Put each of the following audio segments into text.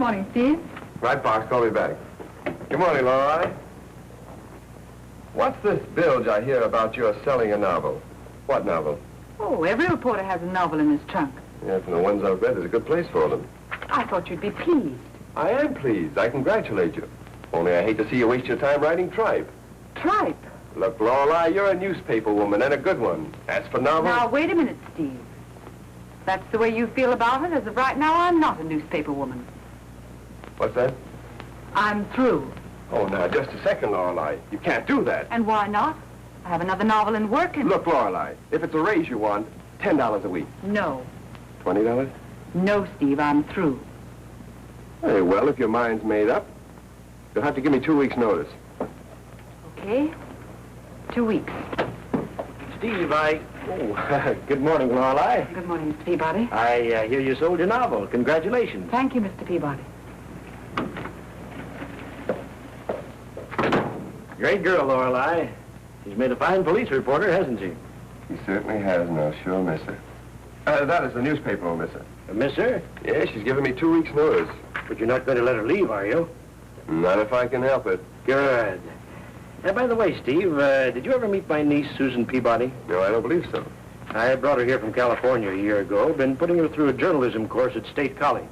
morning, Steve. Right, Box. Call me back. Good morning, Lorelei. What's this bilge I hear about you're selling a novel? What novel? Oh, every reporter has a novel in his trunk. Yeah, from the ones I've read, there's a good place for them. I thought you'd be pleased. I am pleased. I congratulate you. Only I hate to see you waste your time writing tripe. Tripe? Look, Lorelei, you're a newspaper woman, and a good one. As for novels... Now, wait a minute, Steve. That's the way you feel about it. As of right now, I'm not a newspaper woman. What's that? I'm through. Oh, now, just a second, Lorelei. You can't do that. And why not? I have another novel in work and... Look, Lorelei, if it's a raise you want, $10 a week. No. $20? No, Steve, I'm through. Very well, if your mind's made up, you'll have to give me 2 weeks' notice. Okay. 2 weeks. Steve, Oh, good morning, Lorelei. Good morning, Mr. Peabody. I hear you sold your novel. Congratulations. Thank you, Mr. Peabody. Great girl, Lorelei. She's made a fine police reporter, hasn't she? She certainly has, and I'll sure miss her. That is the newspaper will miss her. Miss her? Yeah, she's given me 2 weeks' notice. But you're not going to let her leave, are you? Not if I can help it. Good. Now, by the way, Steve, did you ever meet my niece, Susan Peabody? No, I don't believe so. I brought her here from California a year ago. Been putting her through a journalism course at State College.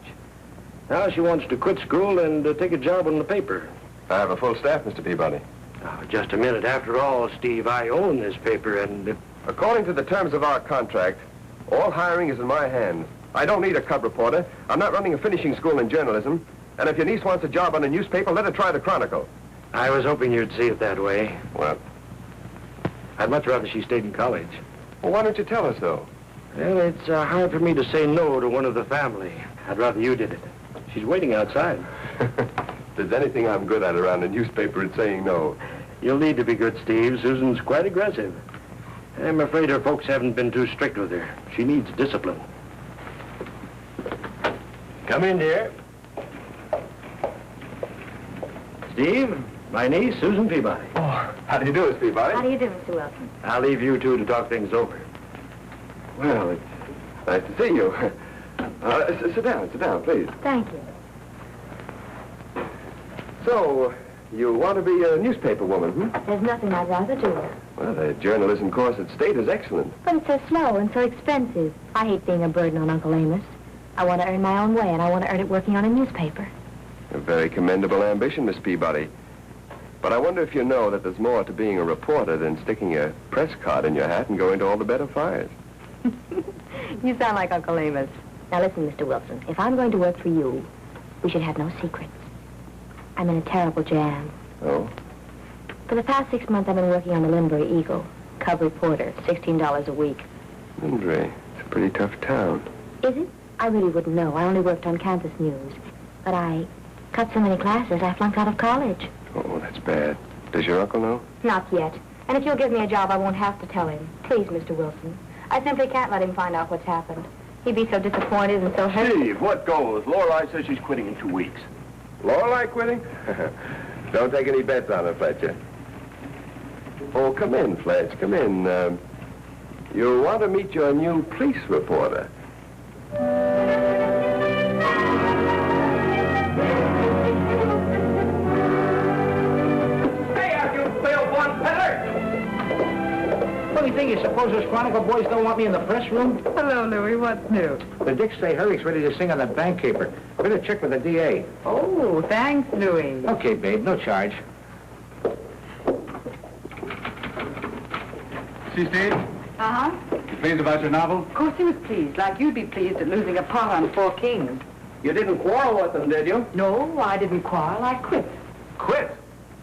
Now she wants to quit school and take a job on the paper. I have a full staff, Mr. Peabody. Oh, just a minute. After all, Steve, I own this paper, and... According to the terms of our contract, all hiring is in my hands. I don't need a cub reporter. I'm not running a finishing school in journalism. And if your niece wants a job on a newspaper, let her try the Chronicle. I was hoping you'd see it that way. Well? I'd much rather she stayed in college. Well, why don't you tell her so? Well, it's hard for me to say no to one of the family. I'd rather you did it. She's waiting outside. If there's anything I'm good at around a newspaper, it's saying no. You'll need to be good, Steve. Susan's quite aggressive. I'm afraid her folks haven't been too strict with her. She needs discipline. Come in, dear. Steve, my niece, Susan Peabody. Oh, how do you do, Miss Peabody? How do you do, Mr. Wilson? I'll leave you two to talk things over. Well, it's nice to see you. Sit down, please. Thank you. So, you want to be a newspaper woman, There's nothing I'd rather do. Well, the journalism course at State is excellent. But it's so slow and so expensive. I hate being a burden on Uncle Amos. I want to earn my own way, and I want to earn it working on a newspaper. A very commendable ambition, Miss Peabody. But I wonder if you know that there's more to being a reporter than sticking a press card in your hat and going to all the better fires. You sound like Uncle Amos. Now listen, Mr. Wilson, if I'm going to work for you, we should have no secrets. I'm in a terrible jam. Oh? For the past 6 months, I've been working on the Lindbury Eagle. Cub reporter, $16 a week. Lindbury, it's a pretty tough town. Is it? I really wouldn't know. I only worked on campus news. But I cut so many classes, I flunked out of college. Oh, that's bad. Does your uncle know? Not yet. And if you'll give me a job, I won't have to tell him. Please, Mr. Wilson. I simply can't let him find out what's happened. He'd be so disappointed and so hurt. Steve, what goes? Lorelei says she's quitting in 2 weeks. Lorelei quitting? Don't take any bets on her, Fletcher. Oh, come in, Fletch, come in. You'll want to meet your new police reporter. Funny thing, you suppose those Chronicle boys don't want me in the press room? Hello, Louie. What's new? The Dicks say Hurry's ready to sing on that bank caper. Better check with the DA. Oh, thanks, Louie. Okay, babe, no charge. See, Steve? Uh-huh. You pleased about your novel? Of course he was pleased, like you'd be pleased at losing a pot on 4 kings. You didn't quarrel with them, did you? No, I didn't quarrel. I quit. Quit?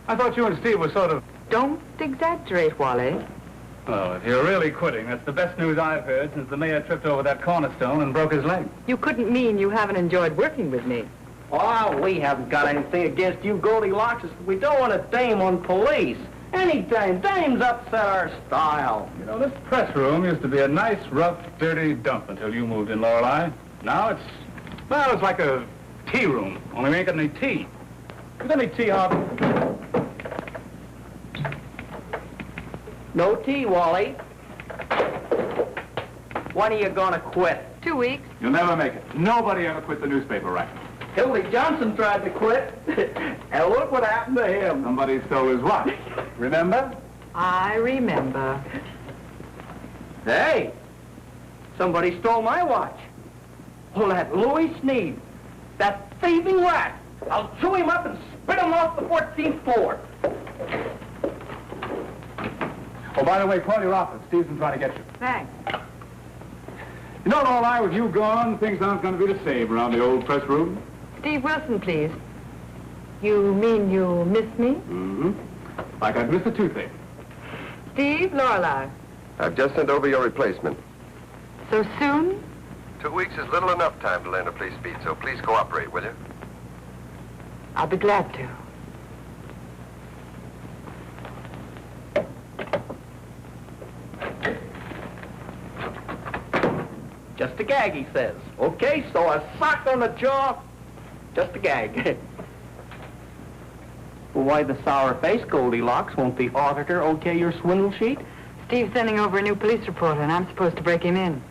I thought you and Steve were sort of... Don't exaggerate, Wally. Oh, if you're really quitting, that's the best news I've heard since the mayor tripped over that cornerstone and broke his leg. You couldn't mean you haven't enjoyed working with me. Oh, we haven't got anything against you Goldilocks. We don't want a dame on police. Any dame. Dames upset our style. You know, this press room used to be a nice, rough, dirty dump until you moved in, Lorelei. Now it's, well, it's like a tea room, only we ain't got any tea. Is there any tea, Harvey? No tea, Wally. When are you gonna quit? 2 weeks. You'll never make it. Nobody ever quit the newspaper right. Hildy Johnson tried to quit. And look what happened to him. Somebody stole his watch. Remember? I remember. Hey, somebody stole my watch. Oh, that Louis Sneed. That thieving rat. I'll chew him up and spit him off the 14th floor. Oh, by the way, call your office. Steve's been trying to get you. Thanks. You know, Lorelei, with you gone, things aren't going to be the same around the old press room. Steve Wilson, please. You mean you miss me? Mm-hmm. Like I'd miss a toothache. Steve, Lorelei. I've just sent over your replacement. So soon? 2 weeks is little enough time to learn a police beat, so please cooperate, will you? I'll be glad to. Just a gag, he says. Okay, so a sock on the jaw. Just a gag. Well, why the sour face, Goldilocks? Won't the auditor okay your swindle sheet? Steve's sending over a new police reporter, and I'm supposed to break him in.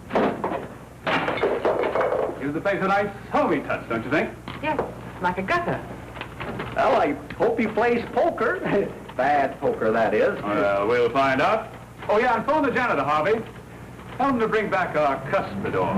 Gives the place a nice homey touch, don't you think? Yes, like a gutter. Well, I hope he plays poker. Bad poker, that is. Well, we'll find out. Oh, yeah, and phone the janitor, Harvey. Tell him to bring back our cuspidor.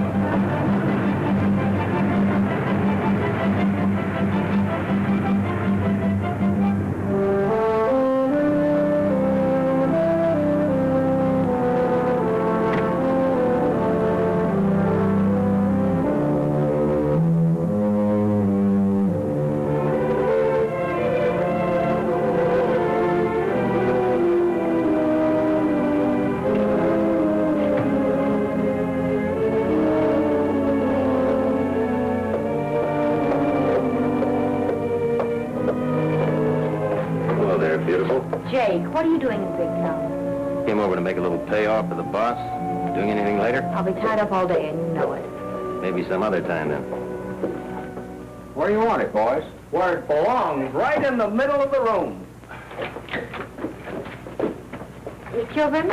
Jake, what are you doing in Big Town? Came over to make a little payoff for the boss. Doing anything later? I'll be tied up all day, and you know it. Maybe some other time then. Where you want it, boys? Where it belongs, right in the middle of the room. Kilburn?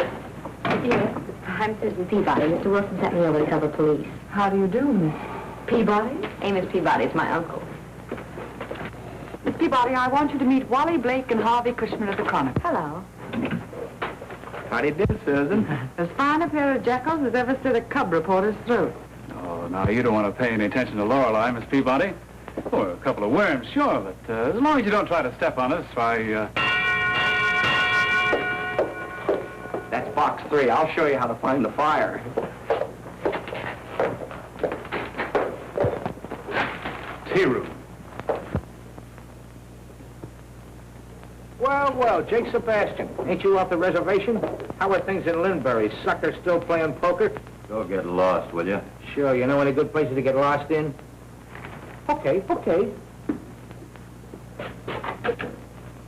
Yes. I'm Susan Peabody. Mr. Wilson sent me over to cover police. How do you do, Miss Peabody? Amos Peabody is my uncle. Miss Peabody, I want you to meet Wally Blake and Harvey Cushman of the Chronicle. Hello. Howdy do, Susan. As fine a pair of jackals as ever slit a cub reporter's throat. Oh, now, you don't want to pay any attention to Lorelei, Miss Peabody. Oh, a couple of worms, sure, but as long as you don't try to step on us, why, That's box 3. I'll show you how to find the fire. tea room. Well, Jake Sebastian, ain't you off the reservation? How are things in Linbury? Sucker still playing poker? Go get lost, will you? Sure, you know any good places to get lost in? Okay.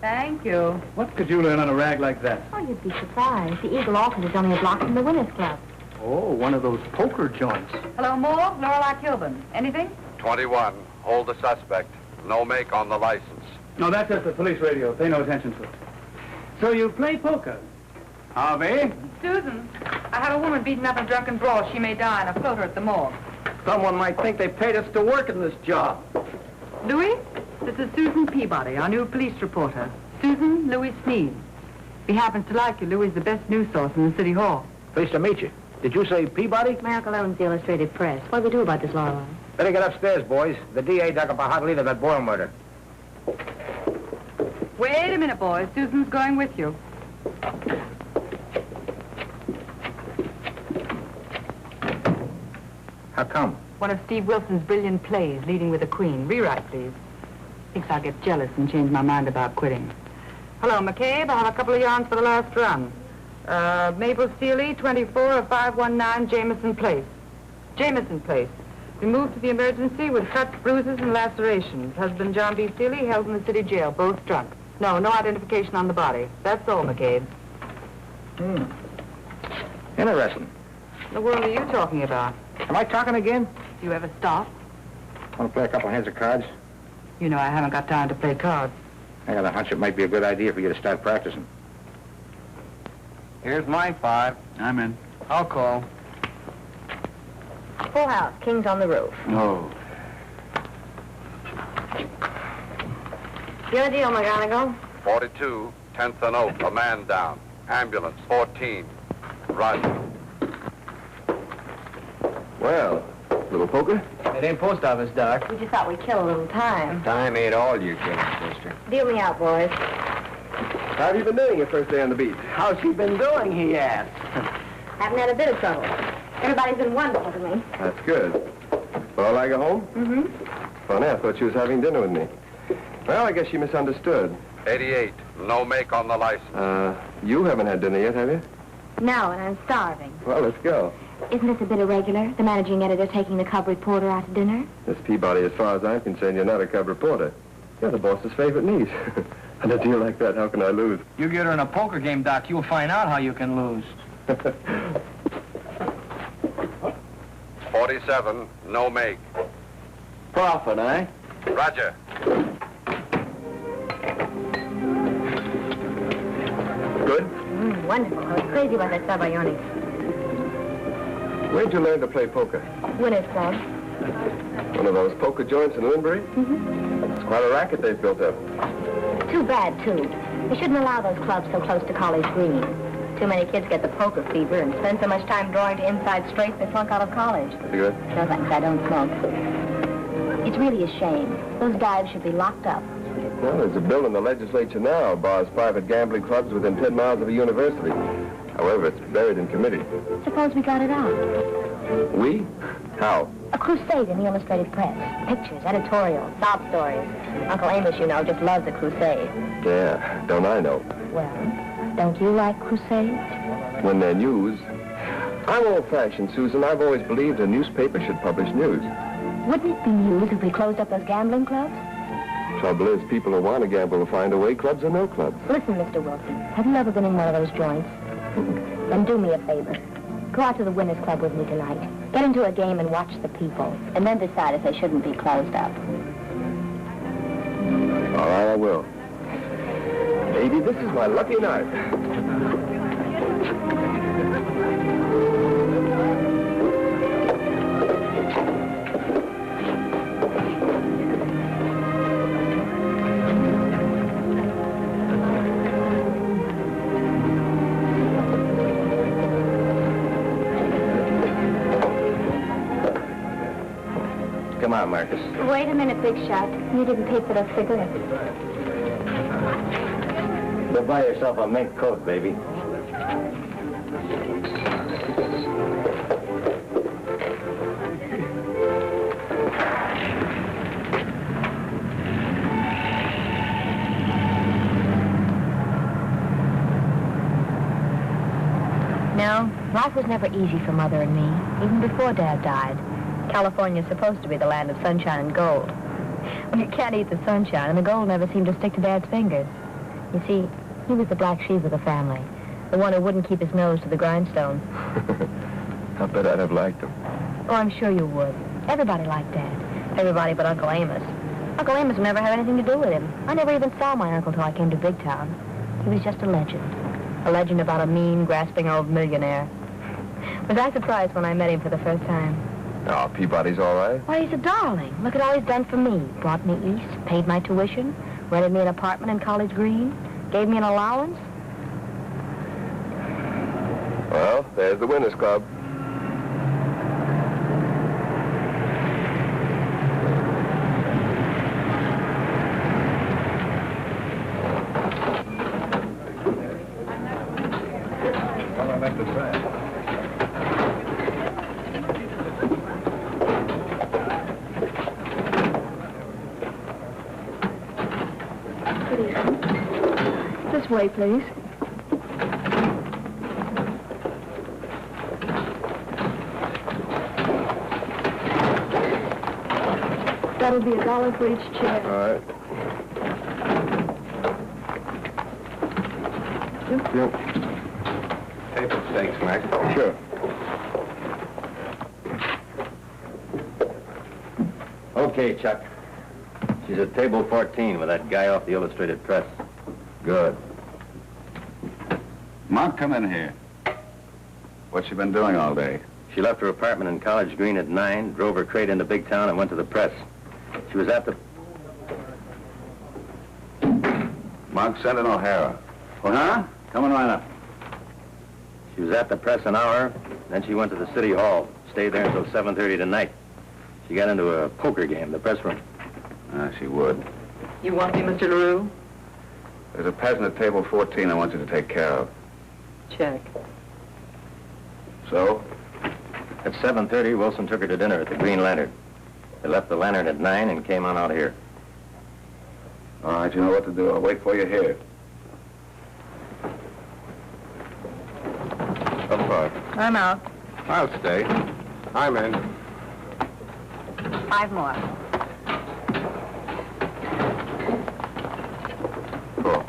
Thank you. What could you learn on a rag like that? Oh, you'd be surprised. The Eagle office is only a block from the Winners Club. Oh, one of those poker joints. Hello, Moore. Lorelei Kilburn. Anything? 21. Hold the suspect. No make on the license. No, that's just the police radio. Pay no attention to it. So you play poker? Harvey? Susan, I have a woman beaten up in a drunken brawl. She may die, and I float her at the morgue. Someone might think they paid us to work in this job. Louis, this is Susan Peabody, our new police reporter. Susan Louis Sneed. If he happens to like you, Louis is the best news source in the city hall. Pleased to meet you. Did you say Peabody? My uncle owns the Illustrated Press. What do we do about this, Lorelei? Better get upstairs, boys. The DA dug up a hot lead of that Boyle murder. Wait a minute, boys. Susan's going with you. How come? One of Steve Wilson's brilliant plays, Leading with the Queen. Rewrite, please. Thinks I'll get jealous and change my mind about quitting. Hello, McCabe. I have a couple of yarns for the last run. Mabel Steely, 24 of 519 Jameson Place. Jameson Place. Removed to the emergency with cuts, bruises, and lacerations. Husband John B. Steely held in the city jail, both drunk. No identification on the body. That's all, McCabe. Interesting. What the world are you talking about? Am I talking again? Do you ever stop? Want to play a couple hands of cards? You know I haven't got time to play cards. I got a hunch it might be a good idea for you to start practicing. Here's my 5. I'm in. I'll call. Full house. King's on the roof. Oh. Your deal, McGonagall. 42, 10th and Oak, a man down. Ambulance, 14. Roger. Well, little poker? It ain't post office, Doc. We just thought we'd kill a little time. Time ain't all you can, sister. Deal me out, boys. How have you been doing your first day on the beat? How's she been doing, he asked. Haven't had a bit of trouble. Everybody's been wonderful to me. That's good. Well, like her home? Mm-hmm. Funny, I thought she was having dinner with me. Well, I guess she misunderstood. 88, no make on the license. You haven't had dinner yet, have you? No, and I'm starving. Well, let's go. Isn't this a bit irregular, the managing editor taking the cub reporter out to dinner? Miss Peabody, as far as I'm concerned, you're not a cub reporter. You're the boss's favorite niece. On a deal like that, how can I lose? You get her in a poker game, Doc, you'll find out how you can lose. 47, no make. Profit, eh? Roger. Good? Wonderful. I was crazy about that Sabayonis. Where'd you learn to play poker? Winners Club. One of those poker joints in Linbury? Mm-hmm. It's quite a racket they've built up. Too bad, too. They shouldn't allow those clubs so close to College Green. Too many kids get the poker fever and spend so much time drawing to inside straights they flunk out of college. That's good. No thanks, I don't smoke. It's really a shame. Those dives should be locked up. Well, there's a bill in the legislature now bars private gambling clubs within 10 miles of a university. However, it's buried in committee. Suppose we got it out. We? How? A crusade in the illustrated press. Pictures, editorials, sob stories. Uncle Amos, you know, just loves a crusade. Yeah, don't I know? Well, don't you like crusades? When they're news. I'm old-fashioned, Susan. I've always believed a newspaper should publish news. Wouldn't it be news if we closed up those gambling clubs? Trouble is, people who want to gamble will find a way, clubs or no clubs. Listen, Mr. Wilson, have you ever been in one of those joints? Then do me a favor. Go out to the Winners Club with me tonight. Get into a game and watch the people, and then decide if they shouldn't be closed up. All right, I will. Baby, this is my lucky night. Come on, Marcus. Wait a minute, Big Shot. You didn't pay for those cigarettes. Go buy yourself a mink coat, baby. No, life was never easy for Mother and me, even before Dad died. California's supposed to be the land of sunshine and gold. Well, you can't eat the sunshine, and the gold never seemed to stick to Dad's fingers. You see, he was the black sheep of the family, the one who wouldn't keep his nose to the grindstone. I bet I'd have liked him. Oh, I'm sure you would. Everybody liked Dad. Everybody but Uncle Amos. Uncle Amos never had anything to do with him. I never even saw my uncle till I came to Big Town. He was just a legend. A legend about a mean, grasping old millionaire. Was I surprised when I met him for the first time? Oh, Peabody's all right. Why, he's a darling. Look at all he's done for me. Brought me east, paid my tuition, rented me an apartment in College Green, gave me an allowance. Well, there's the Winners Club. Well, I like the track. This way, please. That'll be $1 for each chair. All right. Yep. Table stakes, Mac. Sure. Okay, Chuck. She's at table 14 with that guy off the Illustrated Press. Good. Mark, come in here. What's she been doing all day? She left her apartment in College Green at 9, drove her crate into Big Town, and went to the press. She was at the... Monk, send in O'Hara. Oh, huh? Coming right up. She was at the press an hour, then she went to the city hall. Stayed there until 7:30 tonight. She got into a poker game, the press room. She would. You want me, Mr. LaRue? There's a peasant at table 14 I want you to take care of. Check. So? At 7:30, Wilson took her to dinner at the Green Lantern. They left the Lantern at 9 and came on out here. All right, you know what to do. I'll wait for you here. How far? I'm out. I'll stay. I'm in. 5 more. Cool.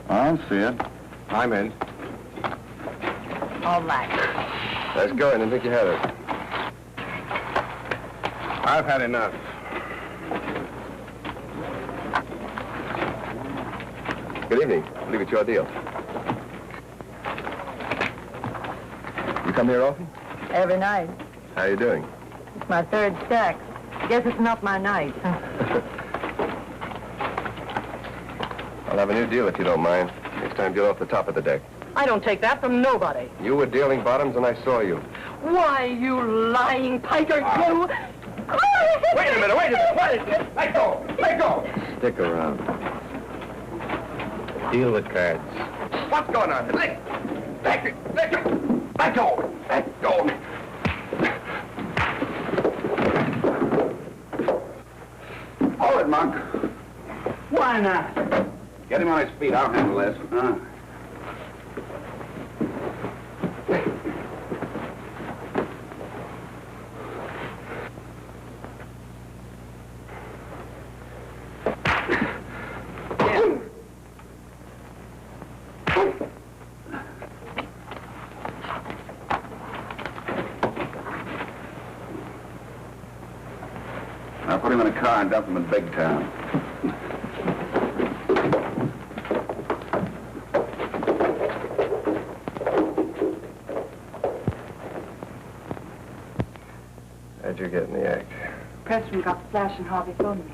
I'll see it. I'm in. All right. Let's go. I didn't think you had it. I've had enough. Good evening. I believe it's your deal. You come here often? Every night. How you doing? It's my 3rd stack. Guess it's not my night. I'll have a new deal if you don't mind. Next time, get off the top of the deck. I don't take that from nobody. You were dealing bottoms and I saw you. Why, you lying piker, you! Wait a minute, What is this? Let go! Let go! Stick around. Deal with cards. What's going on? Let go! Let go! Let go! Hold it, Monk. Why not? Get him on his feet. I'll handle this. Now put him in a car and dump him in Big Town. How'd you get in the act? Pressman got the flash and Harvey phoned me.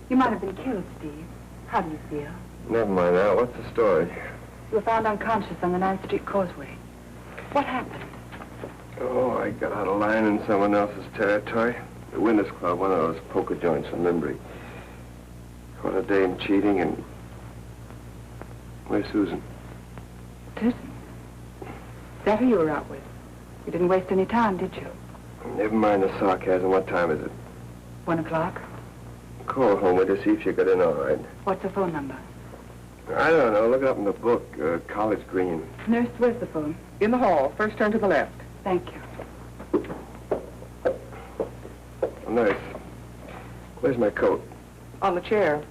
You might have been killed, Steve. How do you feel? Never mind that. What's the story? You were found unconscious on the 9th Street Causeway. What happened? Oh, I got out of line in someone else's territory. The Winners Club, one of those poker joints in Limbury. Caught a dame cheating and... Where's Susan? Susan? Is that who you were out with? You didn't waste any time, did you? Never mind the sarcasm. What time is it? 1 o'clock? Call home to see if you got in all right. What's the phone number? I don't know. Look it up in the book, College Green. Nurse, where's the phone? In the hall. First turn to the left. Thank you. Oh, nurse, where's my coat? On the chair.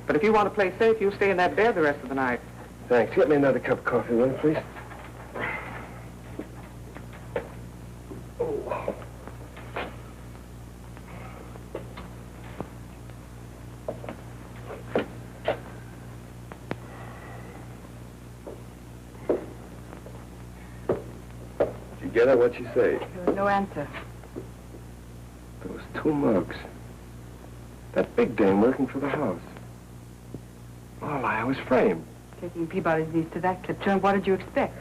But if you want to play safe, you stay in that bed the rest of the night. Thanks. Get me another cup of coffee, will you, please? Oh. Did you get her? What'd she say? There was no answer. Those 2 mugs. That big dame working for the house. Oh, I was framed. Taking Peabody's niece to that clip joint, what did you expect?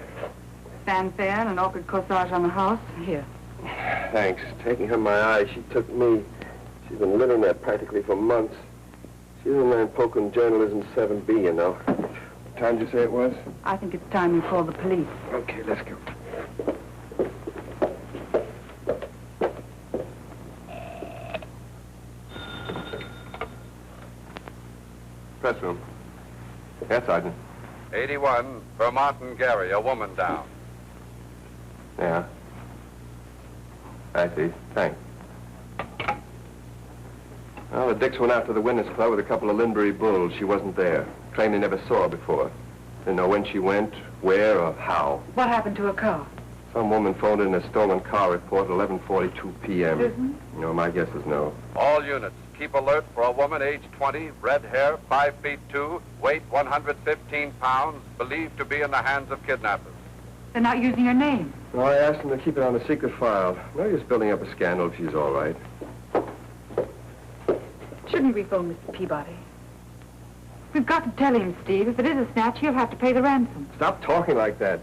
Fanfare and an awkward corsage on the house? Here. Thanks. Taking her my eye, she took me. She's been living there practically for months. She didn't learn poker and journalism 7B, you know. What time did you say it was? I think it's time you call the police. Okay, let's go. Press room. Yes, Sergeant. 81, Vermont and Gary, a woman down. Yeah. I see. Thanks. Well, the Dicks went out to the Winners Club with a couple of Linbury bulls. She wasn't there. Claimed they never saw her before. Didn't know when she went, where, or how. What happened to her car? Some woman phoned in a stolen car report at 11:42 p.m. Susan? No, my guess is no. All units, keep alert for a woman age 20, red hair, 5 feet 2, weight 115 pounds, believed to be in the hands of kidnappers. They're not using her name. No, I asked them to keep it on a secret file. No use building up a scandal if she's all right. Shouldn't we phone Mr. Peabody? We've got to tell him, Steve. If it is a snatch, he'll have to pay the ransom. Stop talking like that.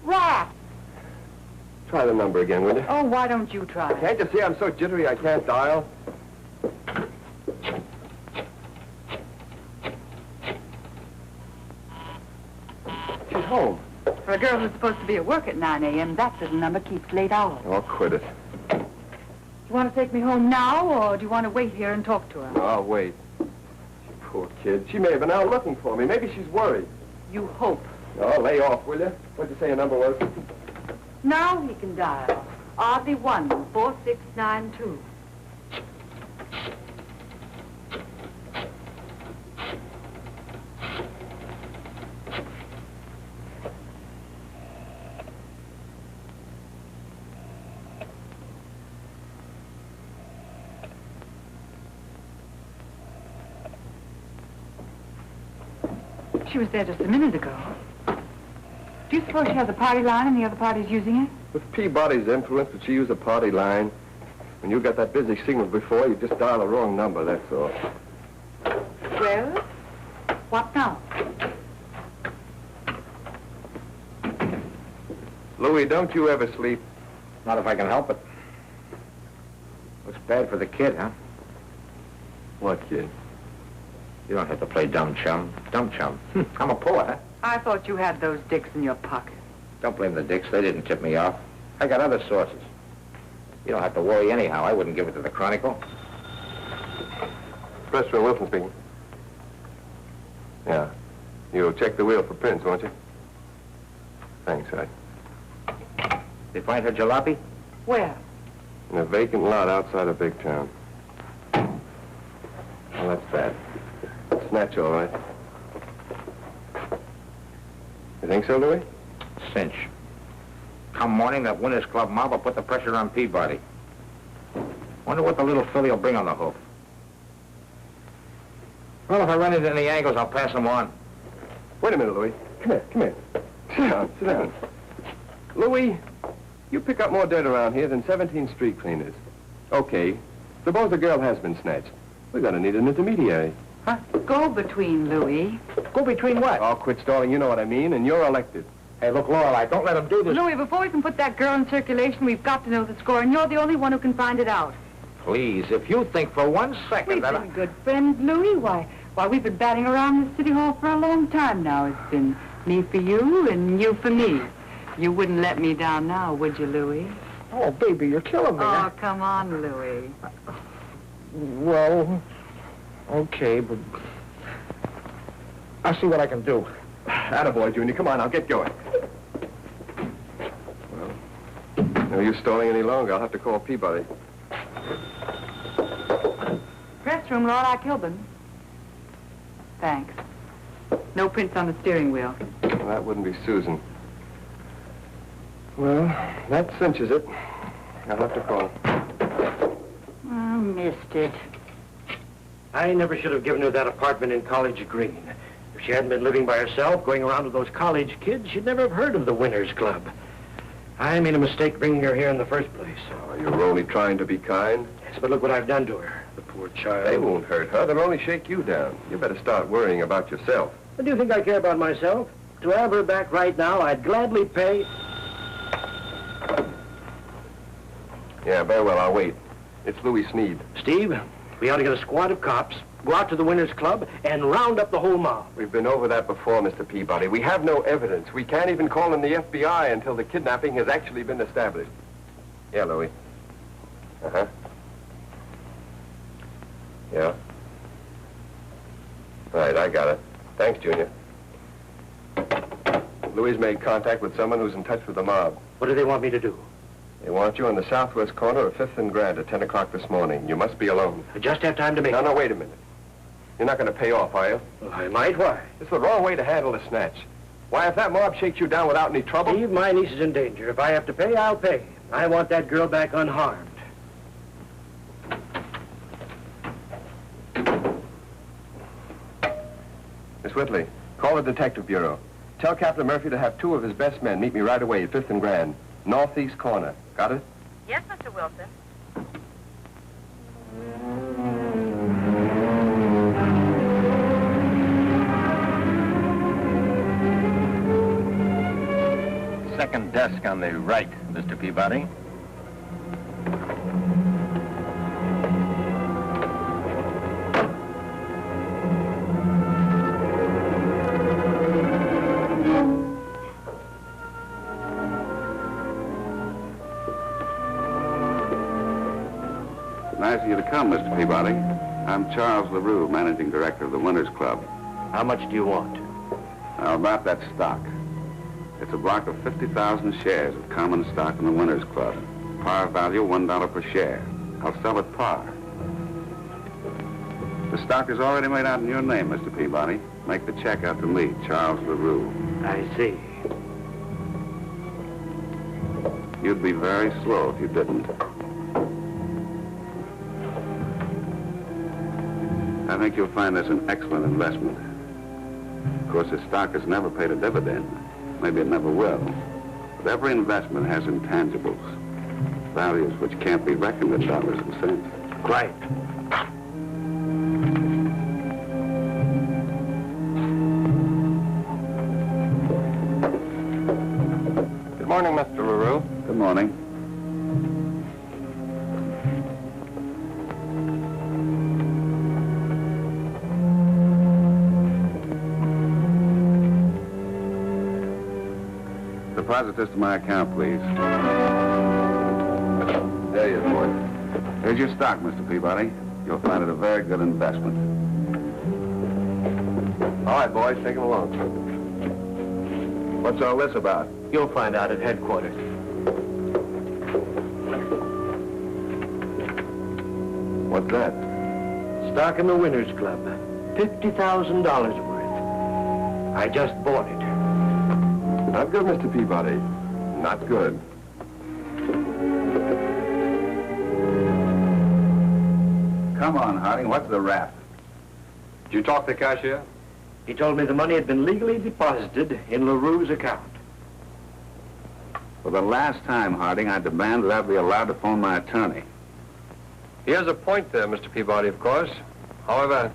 Rat! Try the number again, will you? Oh, why don't you try? Can't you see I'm so jittery I can't dial? She's home. For a girl who's supposed to be at work at 9 a.m., that little number keeps late hours. Oh, quit it. You want to take me home now, or do you want to wait here and talk to her? No, I'll wait. Poor kid. She may have been out looking for me. Maybe she's worried. You hope. Oh, lay off, will you? What'd you say your number was? Now he can dial. RD1 4692. She was there just a minute ago. Do you suppose she has a party line and the other party's using it? With Peabody's influence, would she use a party line? When you got that busy signal before, you just dial the wrong number, that's all. Well, what now? Louis, don't you ever sleep? Not if I can help it. Looks bad for the kid, huh? What kid? You don't have to play dumb chum. Dumb chum. I'm a poet, huh? I thought you had those dicks in your pocket. Don't blame the dicks. They didn't tip me off. I got other sources. You don't have to worry anyhow. I wouldn't give it to the Chronicle. Pressman Wilson speaking. Yeah. You'll check the wheel for prints, won't you? Thanks, Ed. They find her jalopy? Where? In a vacant lot outside of big town. Well, that's bad. Snatch, all right. You think so, Louis? Cinch. Come morning, that Winners Club mob will put the pressure on Peabody. Wonder what the little filly will bring on the hoof. Well, if I run into any angles, I'll pass them on. Wait a minute, Louis. Come here, come here. Sit down, sit down. Louis, you pick up more dirt around here than 17 street cleaners. Okay, suppose the girl has been snatched. We're gonna need an intermediary. Huh? Go between, Louis. Go between what? Oh, quit stalling, you know what I mean, and you're elected. Hey, look, Lorelei, don't let him do this. Louis, before we can put that girl in circulation, we've got to know the score, and you're the only one who can find it out. Please, if you think for 1 second We've that been good friends, Louis. Why, we've been batting around the city hall for a long time now. It's been me for you and you for me. You wouldn't let me down now, would you, Louis? Oh, baby, you're killing me. Oh, come on, Louis. Well, okay, but I'll see what I can do. Attaboy, Junior. Come on, I'll get going. Well, no use stalling any longer. I'll have to call Peabody. Press room, Lord, I killed them. Thanks. No prints on the steering wheel. Well, that wouldn't be Susan. Well, that cinches it. I'll have to call. I missed it. I never should have given her that apartment in College Green. If she hadn't been living by herself, going around with those college kids, she'd never have heard of the Winners Club. I made a mistake bringing her here in the first place. Oh, you were only trying to be kind. Yes, but look what I've done to her. The poor child. They won't hurt her. They'll only shake you down. You better start worrying about yourself. But do you think I care about myself? To have her back right now, I'd gladly pay... Yeah, very well. I'll wait. It's Louis Sneed. Steve, we ought to get a squad of cops, go out to the Winners Club, and round up the whole mob. We've been over that before, Mr. Peabody. We have no evidence. We can't even call in the FBI until the kidnapping has actually been established. Yeah, Louis. Uh-huh. Yeah. Right, I got it. Thanks, Junior. Louis made contact with someone who's in touch with the mob. What do they want me to do? They want you on the southwest corner of 5th and Grand at 10 o'clock this morning. You must be alone. I just have time to make... No, wait a minute. You're not going to pay off, are you? Well, I might. Why? It's the wrong way to handle a snatch. Why, if that mob shakes you down without any trouble... Steve, my niece is in danger. If I have to pay, I'll pay. I want that girl back unharmed. Miss Whitley, call the Detective Bureau. Tell Captain Murphy to have 2 of his best men meet me right away at 5th and Grand, northeast corner. Got it? Yes, Mr. Wilson. desk on the right, Mr. Peabody. Nice of you to come, Mr. Peabody. I'm Charles LaRue, managing director of the Winners Club. How much do you want? Now, about that stock. It's a block of 50,000 shares of common stock in the Winners Club. Par value, $1 per share. I'll sell at par. The stock is already made out in your name, Mr. Peabody. Make the check out to me, Charles LaRue. I see. You'd be very slow if you didn't. I think you'll find this an excellent investment. Of course, this stock has never paid a dividend. Maybe it never will. But every investment has intangibles, values which can't be reckoned in dollars and cents. Right. Good morning, Mr. LaRue. Good morning. Deposit this to my account, please. There you are, boy. Here's your stock, Mr. Peabody. You'll find it a very good investment. All right, boys, take him along. What's all this about? You'll find out at headquarters. What's that? Stock in the Winners Club. $50,000 worth. I just bought it. Not good, Mr. Peabody. Not good. Come on, Harding. What's the rap? Did you talk to the cashier? He told me the money had been legally deposited in LaRue's account. For the last time, Harding, I demand that I be allowed to phone my attorney. He has a point there, Mr. Peabody, of course. However,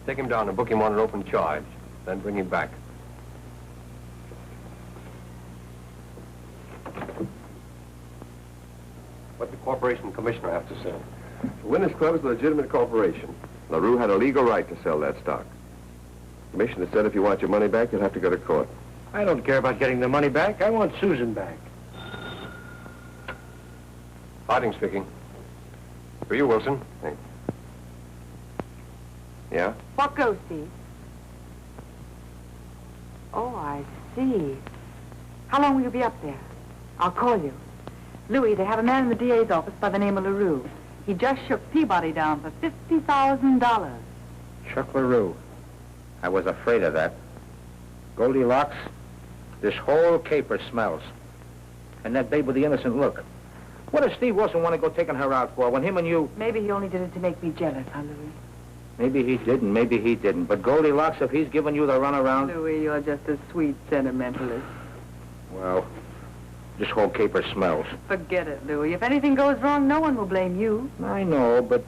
take him down and book him on an open charge. Then bring him back. What the corporation commissioner have to say? The Winners Club is a legitimate corporation. LaRue had a legal right to sell that stock. The commissioner said if you want your money back, you'll have to go to court. I don't care about getting the money back. I want Susan back. Harding speaking. For you, Wilson. Thanks. Yeah? What goes, Steve? Oh, I see. How long will you be up there? I'll call you. Louis, they have a man in the DA's office by the name of LaRue. He just shook Peabody down for $50,000. Chuck LaRue. I was afraid of that. Goldilocks, this whole caper smells. And that babe with the innocent look. What does Steve Wilson want to go taking her out for when him and you... Maybe he only did it to make me jealous, huh, Louis? Maybe he didn't, maybe he didn't. But Goldilocks, if he's giving you the runaround... Louis, you're just a sweet sentimentalist. Well, this whole caper smells. Forget it, Louis. If anything goes wrong, no one will blame you. I know, but...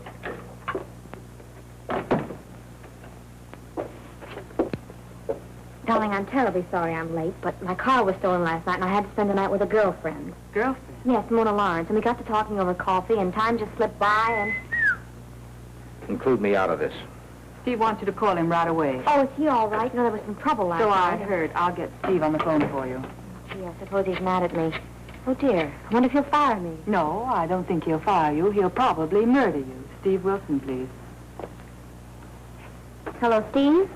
Darling, I'm terribly sorry I'm late, but my car was stolen last night and I had to spend the night with a girlfriend. Girlfriend? Yes, Mona Lawrence, and we got to talking over coffee and time just slipped by and... Include me out of this. Steve wants you to call him right away. Oh, is he all right? You know, there was some trouble last So I night. heard. I'll get Steve on the phone for you. Gee, I suppose he's mad at me. Oh, dear. I wonder if he'll fire me. No, I don't think he'll fire you. He'll probably murder you. Steve Wilson, please. Hello, Steve?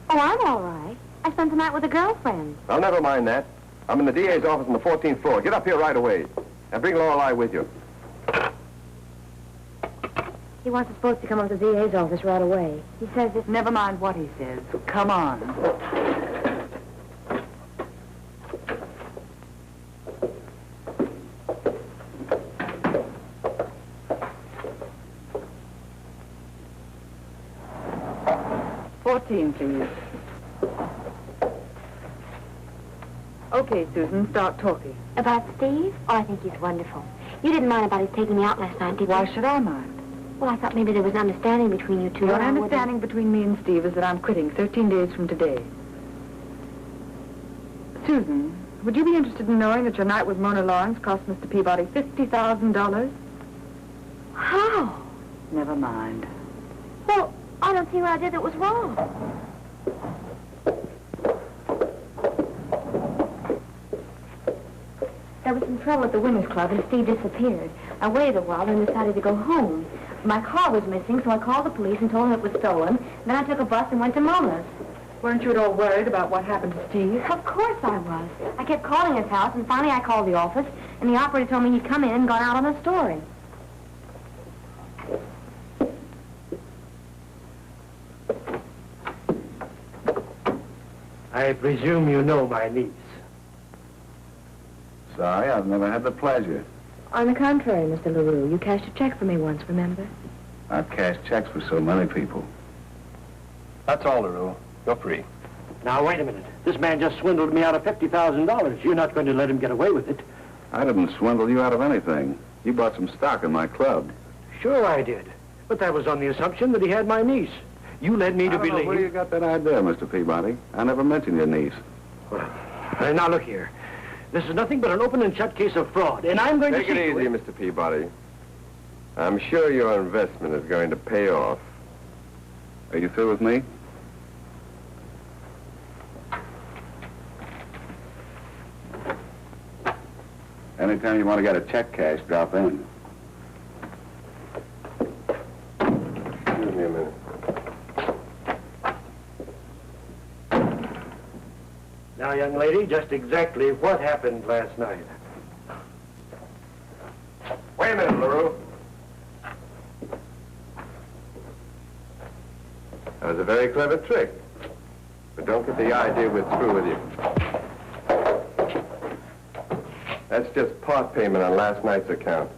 Oh, I'm all right. I spent the night with a girlfriend. I'll never mind that. I'm in the DA's office on the 14th floor. Get up here right away. And bring Lorelei with you. He wants us both to come up to the DA's office right away. He says it's... Never mind what he says. Come on. $14, please. Okay, Susan, start talking. About Steve? Oh, I think he's wonderful. You didn't mind about his taking me out last night, did you? Why should I mind? Well, I thought maybe there was an understanding between you two. The and I wouldn't- understanding between me and Steve is that I'm quitting 13 days from today. Susan, would you be interested in knowing that your night with Mona Lawrence cost Mr. Peabody $50,000? How? Never mind. Well, I don't see what I did that was wrong. There was some trouble at the Winners Club, and Steve disappeared. I waited a while and decided to go home. My car was missing, so I called the police and told them it was stolen. Then I took a bus and went to Mona's. Weren't you at all worried about what happened to Steve? Of course I was. I kept calling his house, and finally I called the office, and the operator told me he'd come in and gone out on a story. I presume you know my niece. Sorry, I've never had the pleasure. On the contrary, Mr. LaRue, you cashed a check for me once, remember? I've cashed checks for so many people. That's all, LaRue. You're free. Now, wait a minute. This man just swindled me out of $50,000. You're not going to let him get away with it. I didn't swindle you out of anything. You bought some stock in my club. Sure I did. But that was on the assumption that he had my niece. You led me to I don't know believe... where you got that idea, Mr. Peabody. I never mentioned your niece. Well, now look here. This is nothing but an open and shut case of fraud, and I'm going Take to... it easy, Mr. Peabody. I'm sure your investment is going to pay off. Are you through with me? Anytime you want to get a check cash, drop in. Give me a minute. Now, young lady, just exactly what happened last night? Wait a minute, LaRue. That was a very clever trick. But don't get the idea we're through with you. That's just part payment on last night's account.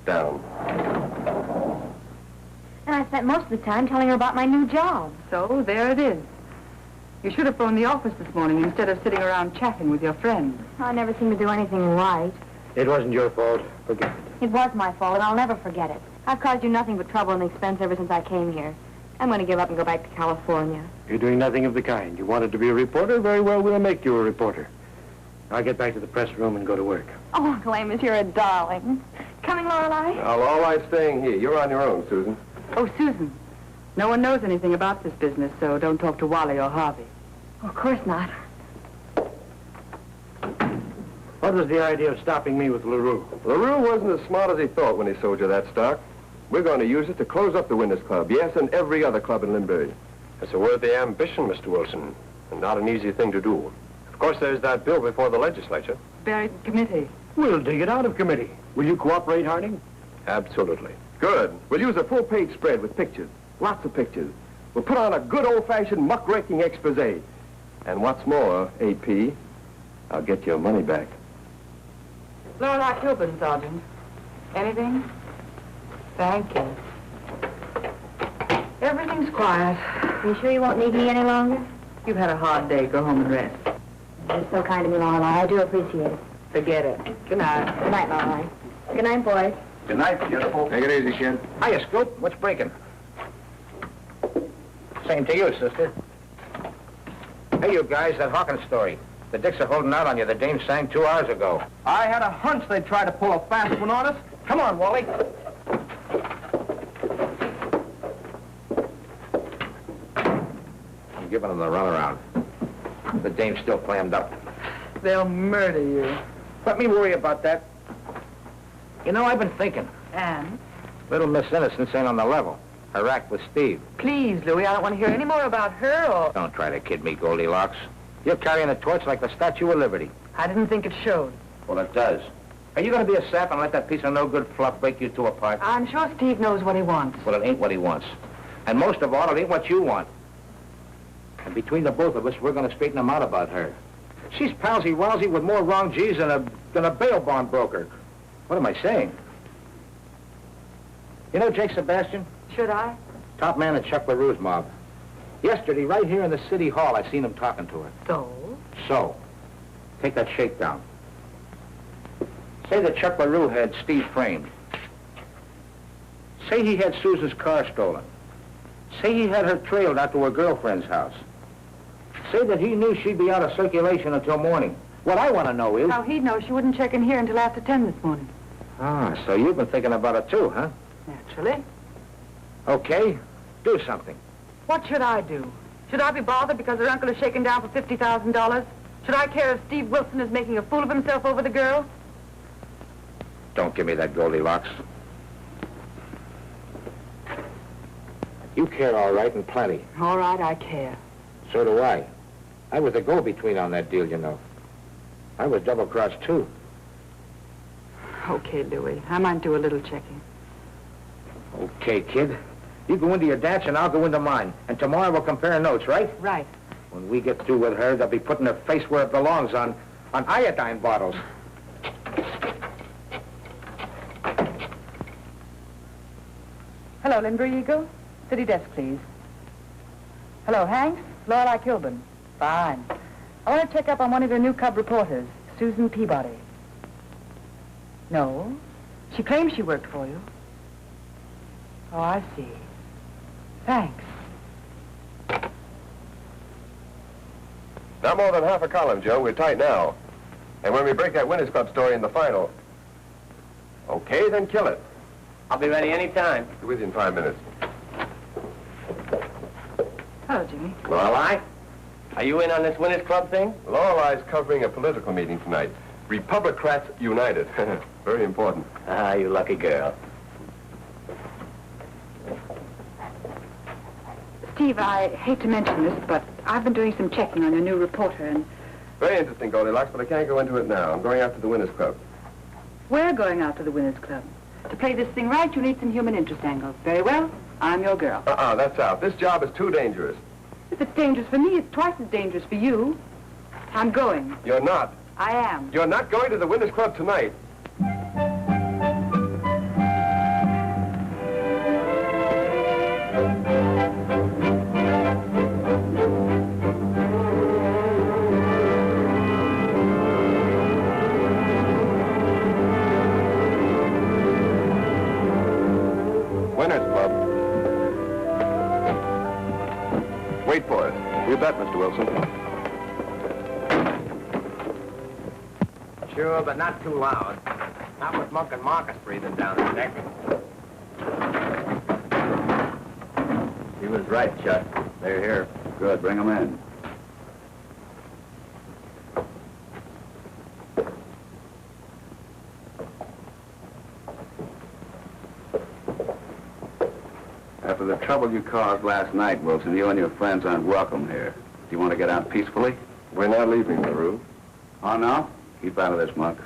Down. And I spent most of the time telling her about my new job. So, there it is. You should have phoned the office this morning instead of sitting around chatting with your friends. I never seem to do anything right. It wasn't your fault. Forget it. It was my fault, and I'll never forget it. I've caused you nothing but trouble and expense ever since I came here. I'm going to give up and go back to California. You're doing nothing of the kind. You wanted to be a reporter? Very well, we'll make you a reporter. I'll get back to the press room and go to work. Oh, Uncle Amos, you're a darling. Coming, Lorelei? Now, all right, staying here. You're on your own, Susan. Oh, Susan, no one knows anything about this business, so don't talk to Wally or Harvey. Of course not. What was the idea of stopping me with LaRue? LaRue wasn't as smart as he thought when he sold you that stock. We're going to use it to close up the Winners Club, yes, and every other club in Lindbergh. It's a worthy ambition, Mr. Wilson, and not an easy thing to do. Of course, there's that bill before the legislature. Buried in committee. We'll dig it out of committee. Will you cooperate, Harding? Absolutely. Good. We'll use a full-page spread with pictures. Lots of pictures. We'll put on a good old-fashioned muckraking expose. And what's more, AP, I'll get your money back. Lorelei Kilburn, Sergeant. Anything? Thank you. Everything's quiet. You sure you won't need me any longer? You've had a hard day. Go home and rest. You're so kind to me, Lorelei. I do appreciate it. Forget it. Good night. Good night, Lorelei. Good night, boys. Good night, beautiful. Take it easy, kid. Hiya, Scoop. What's breaking? Same to you, sister. Hey, you guys, that Hawkins story. The dicks are holding out on you. The dame sang 2 hours ago. I had a hunch they'd try to pull a fast one on us. Come on, Wally. I'm giving them the runaround. The dame's still clammed up. They'll murder you. Let me worry about that. You know, I've been thinking. And? Little Miss Innocence ain't on the level. Her act with Steve. Please, Louie, I don't want to hear any more about her or... Don't try to kid me, Goldilocks. You're carrying a torch like the Statue of Liberty. I didn't think it showed. Well, it does. Are you going to be a sap and let that piece of no-good fluff break you two apart? I'm sure Steve knows what he wants. Well, it ain't what he wants. And most of all, it ain't what you want. And between the both of us, we're going to straighten him out about her. She's palsy-walsy with more wrong G's than a bail bond broker. What am I saying? You know Jake Sebastian? Should I? Top man in Chuck LaRue's mob. Yesterday, right here in the city hall, I seen him talking to her. So, take that shakedown. Say that Chuck LaRue had Steve framed. Say he had Susan's car stolen. Say he had her trailed out to her girlfriend's house. Say that he knew she'd be out of circulation until morning. What I want to know is... How he'd know she wouldn't check in here until after 10 this morning. Ah, so you've been thinking about it too, huh? Naturally. Okay, do something. What should I do? Should I be bothered because her uncle is shaken down for $50,000? Should I care if Steve Wilson is making a fool of himself over the girl? Don't give me that Goldilocks. You care all right and plenty. All right, I care. So do I. I was the go-between on that deal, you know. I was double-crossed, too. Okay, Louis. I might do a little checking. Okay, kid. You go into your dance and I'll go into mine. And tomorrow we'll compare notes, right? Right. When we get through with her, they'll be putting her face where it belongs on iodine bottles. Hello, Lindbury Eagle. City desk, please. Hello, Hanks. Lorelei Kilburn. Fine. I want to check up on one of your new cub reporters, Susan Peabody. No. She claims she worked for you. Oh, I see. Thanks. Not more than half a column, Joe. We're tight now. And when we break that Winners Club story in the final... Okay, then kill it. I'll be ready any time. Be with you in 5 minutes. Hello, Jimmy. Lorelei, are you in on this Winners Club thing? Lorelei's covering a political meeting tonight. Republicrats United. Very important. Ah, you lucky girl. Steve, I hate to mention this, but I've been doing some checking on your new reporter, and... Very interesting, Goldilocks, but I can't go into it now. I'm going out to the Winners Club. We're going out to the Winners Club. To play this thing right, you need some human interest angles. Very well. I'm your girl. That's out. This job is too dangerous. If it's dangerous for me, it's twice as dangerous for you. I'm going. You're not. I am. You're not going to the Winners Club tonight. Winners Club. Wait for it. You bet, Mr. Wilson. Sure, but not too loud. Not with Monk and Marcus breathing down his neck. He was right, Chuck. They're here. Good, bring them in. After the trouble you caused last night, Wilson, you and your friends aren't welcome here. Do you want to get out peacefully? We're not leaving, LaRue. Oh, no? Keep out of this, Monk.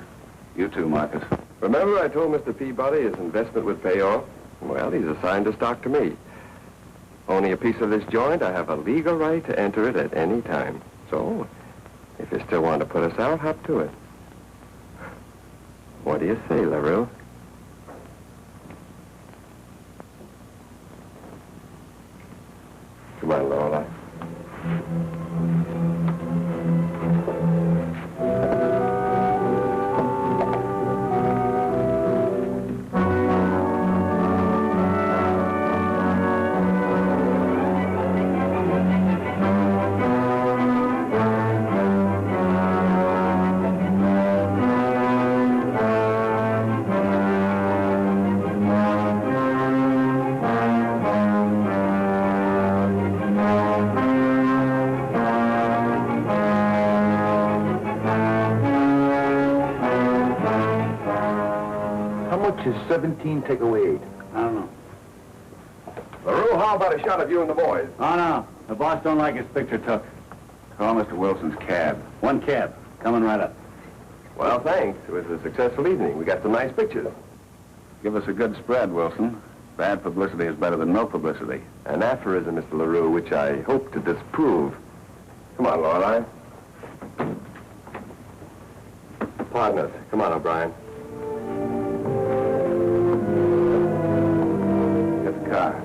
You too, Marcus. Remember I told Mr. Peabody his investment would pay off? Well, he's assigned the stock to me. Owning a piece of this joint, I have a legal right to enter it at any time. So, if you still want to put us out, hop to it. What do you say, LaRue? Come on, Lorelei. Is 17 take away 8? I don't know. LaRue, how about a shot of you and the boys? Oh, no. The boss don't like his picture took. Call Mr. Wilson's cab. One cab. Coming right up. Well, thanks. It was a successful evening. We got some nice pictures. Give us a good spread, Wilson. Bad publicity is better than no publicity. An aphorism, Mr. LaRue, which I hope to disprove. Come on, Lorelei. Partners. Come on, O'Brien. Get the car.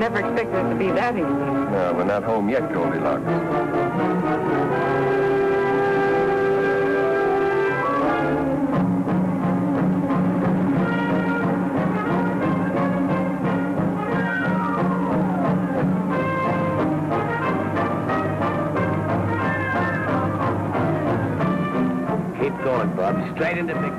never expected it to be that easy. No, we're not home yet, Goldilocks. Keep going, Bob. Straight into Big.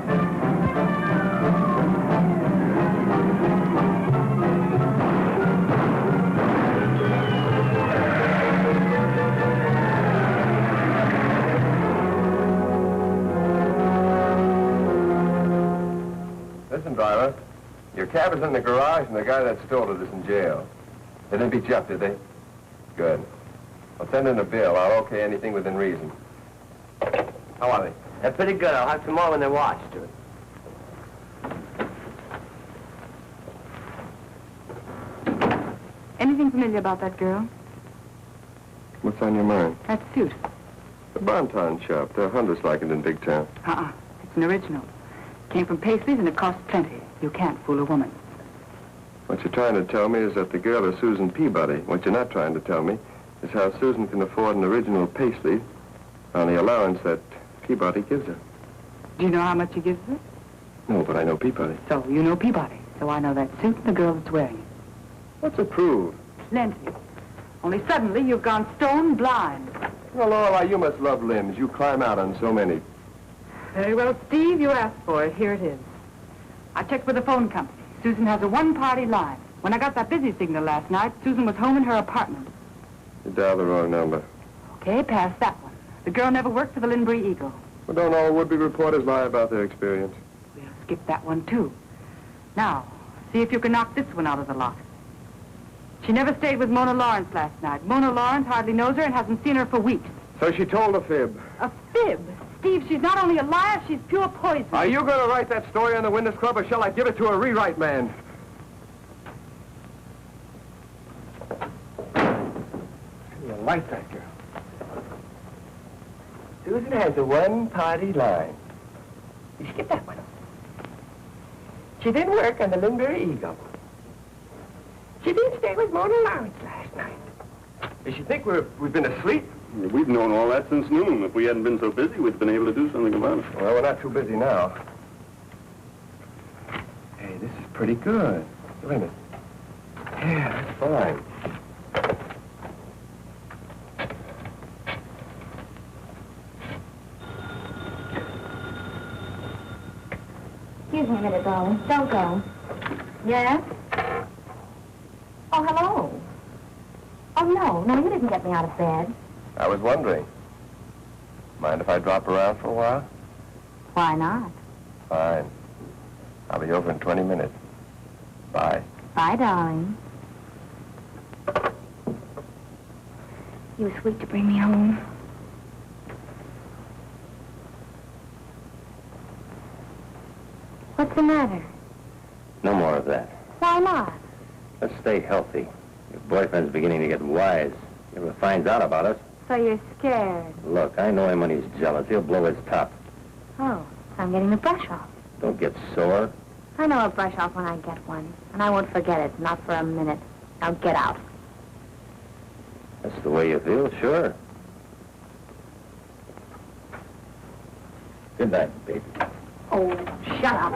Listen, driver. Your cab is in the garage, and the guy that stole it is in jail. They didn't beat you up, did they? Good. I'll send in a bill. I'll okay anything within reason. How are they? They're pretty good. I'll have some more when they're washed. Anything familiar about that girl? What's on your mind? That suit. The Bonton shop. There are hundreds like it in big town. It's an original. Came from Paisley's and it costs plenty. You can't fool a woman. What you're trying to tell me is that the girl is Susan Peabody. What you're not trying to tell me is how Susan can afford an original Paisley on the allowance that Peabody gives her. Do you know how much he gives her? No, but I know Peabody. So you know Peabody. So I know that suit and the girl that's wearing it. What's it prove? Plenty. Only suddenly you've gone stone blind. Well, Lorelei, you must love limbs. You climb out on so many. Very well, Steve, you asked for it. Here it is. I checked with the phone company. Susan has a one-party line. When I got that busy signal last night, Susan was home in her apartment. You dialed the wrong number. Okay, pass that one. The girl never worked for the Linbury Eagle. Well, don't all would-be reporters lie about their experience? We'll skip that one, too. Now, see if you can knock this one out of the lot. She never stayed with Mona Lawrence last night. Mona Lawrence hardly knows her and hasn't seen her for weeks. So she told a fib. A fib? Steve, she's not only a liar, she's pure poison. Are you going to write that story on the Witness Club, or shall I give it to a rewrite man? You like that girl. Susan has a one-party line. You skip that one. She didn't work on the Linbury Eagle. She didn't stay with Mona Lawrence last night. Does she think we've been asleep? We've known all that since noon. If we hadn't been so busy, we'd been able to do something about it. Well, we're not too busy now. Hey, this is pretty good. Wait a minute. Yeah, that's fine. Excuse me a minute, darling. Don't go. Yes? Oh, hello. Oh, no, you didn't get me out of bed. I was wondering. Mind if I drop around for a while? Why not? Fine. I'll be over in 20 minutes. Bye. Bye, darling. You were sweet to bring me home. What's the matter? No more of that. Why not? Let's stay healthy. Your boyfriend's beginning to get wise. He ever finds out about us. So you're scared. Look, I know him when he's jealous. He'll blow his top. Oh, I'm getting the brush off. Don't get sore. I know a brush off when I get one. And I won't forget it, not for a minute. Now get out. That's the way you feel, sure. Good night, baby. Oh, shut up.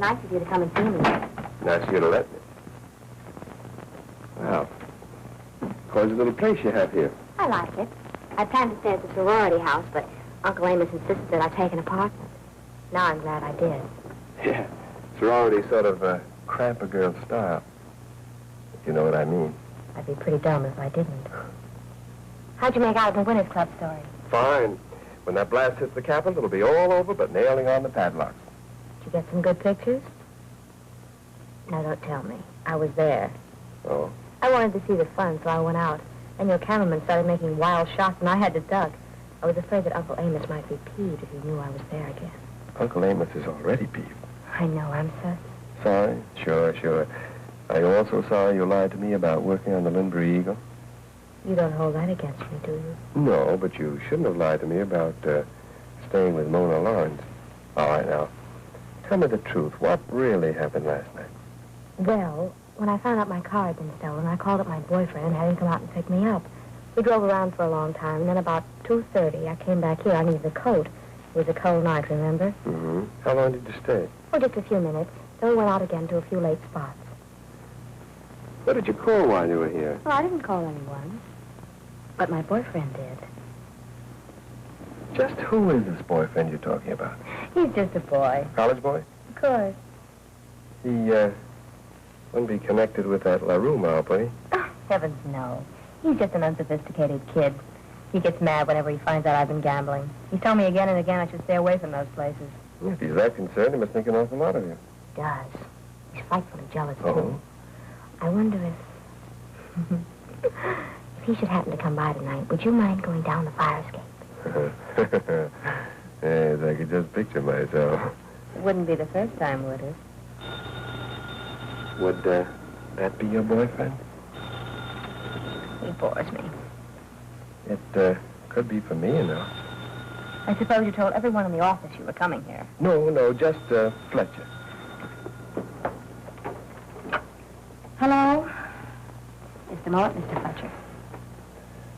nice of you to come and see me. Nice of you to let me. Well, quite a little place you have here. I like it. I planned to stay at the sorority house, but Uncle Amos insisted that I take an apartment. Now I'm glad I did. Yeah, sorority sort of cramp a girl's style. If you know what I mean. I'd be pretty dumb if I didn't. How'd you make out with the Winners Club story? Fine. When that blast hits the Capitol, it'll be all over but nailing on the padlocks. Did you get some good pictures? No, don't tell me. I was there. Oh? I wanted to see the fun, so I went out. And your cameraman started making wild shots, and I had to duck. I was afraid that Uncle Amos might be peeved if he knew I was there again. Uncle Amos is already peeved. I know, I'm so... Sorry? Sure. Are you also sorry you lied to me about working on the Lindbury Eagle? You don't hold that against me, do you? No, but you shouldn't have lied to me about staying with Mona Lawrence. All right, now, tell me the truth. What really happened last night? Well, when I found out my car had been stolen, I called up my boyfriend and had him come out and pick me up. We drove around for a long time, and then about 2:30, I came back here. I needed a coat. It was a cold night, remember? Mm-hmm. How long did you stay? Oh, just a few minutes. Then we went out again to a few late spots. What did you call while you were here? Well, I didn't call anyone. But my boyfriend did. Just who is this boyfriend you're talking about? He's just a boy. College boy? Of course. He, wouldn't be connected with that LaRue mob, would he? Oh, heavens, no. He's just an unsophisticated kid. He gets mad whenever he finds out I've been gambling. He's told me again and again I should stay away from those places. If he's that concerned, he must think an awful lot of you. He does. He's frightfully jealous, Oh? too. I wonder if... if he should happen to come by tonight, would you mind going down the fire escape? Yes, I could just picture myself. It wouldn't be the first time, would it? Would, that be your boyfriend? He bores me. It, could be for me, you know. I suppose you told everyone in the office you were coming here. No, just, Fletcher. Hello? Just a moment, Mr. Fletcher.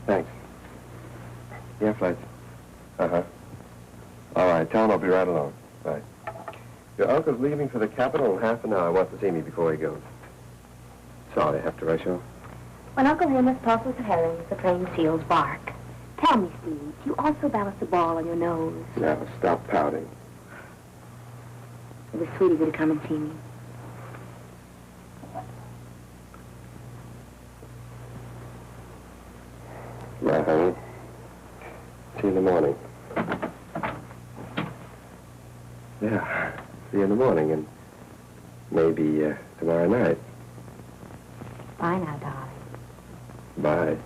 Thanks. Yeah, Fletcher. Uh-huh. All right, tell him I'll be right along. Bye. Your uncle's leaving for the Capitol in half an hour. Wants to see me before he goes. Sorry, I have to rush off. When Uncle Amos tosses the herrings, the trained seals bark. Tell me, Steve, do you also balance the ball on your nose? Now, stop pouting. It was sweet of you to come and see me. Bye, honey. See you in the morning. Yeah, see you in the morning, and maybe, tomorrow night. Bye now, darling. Bye.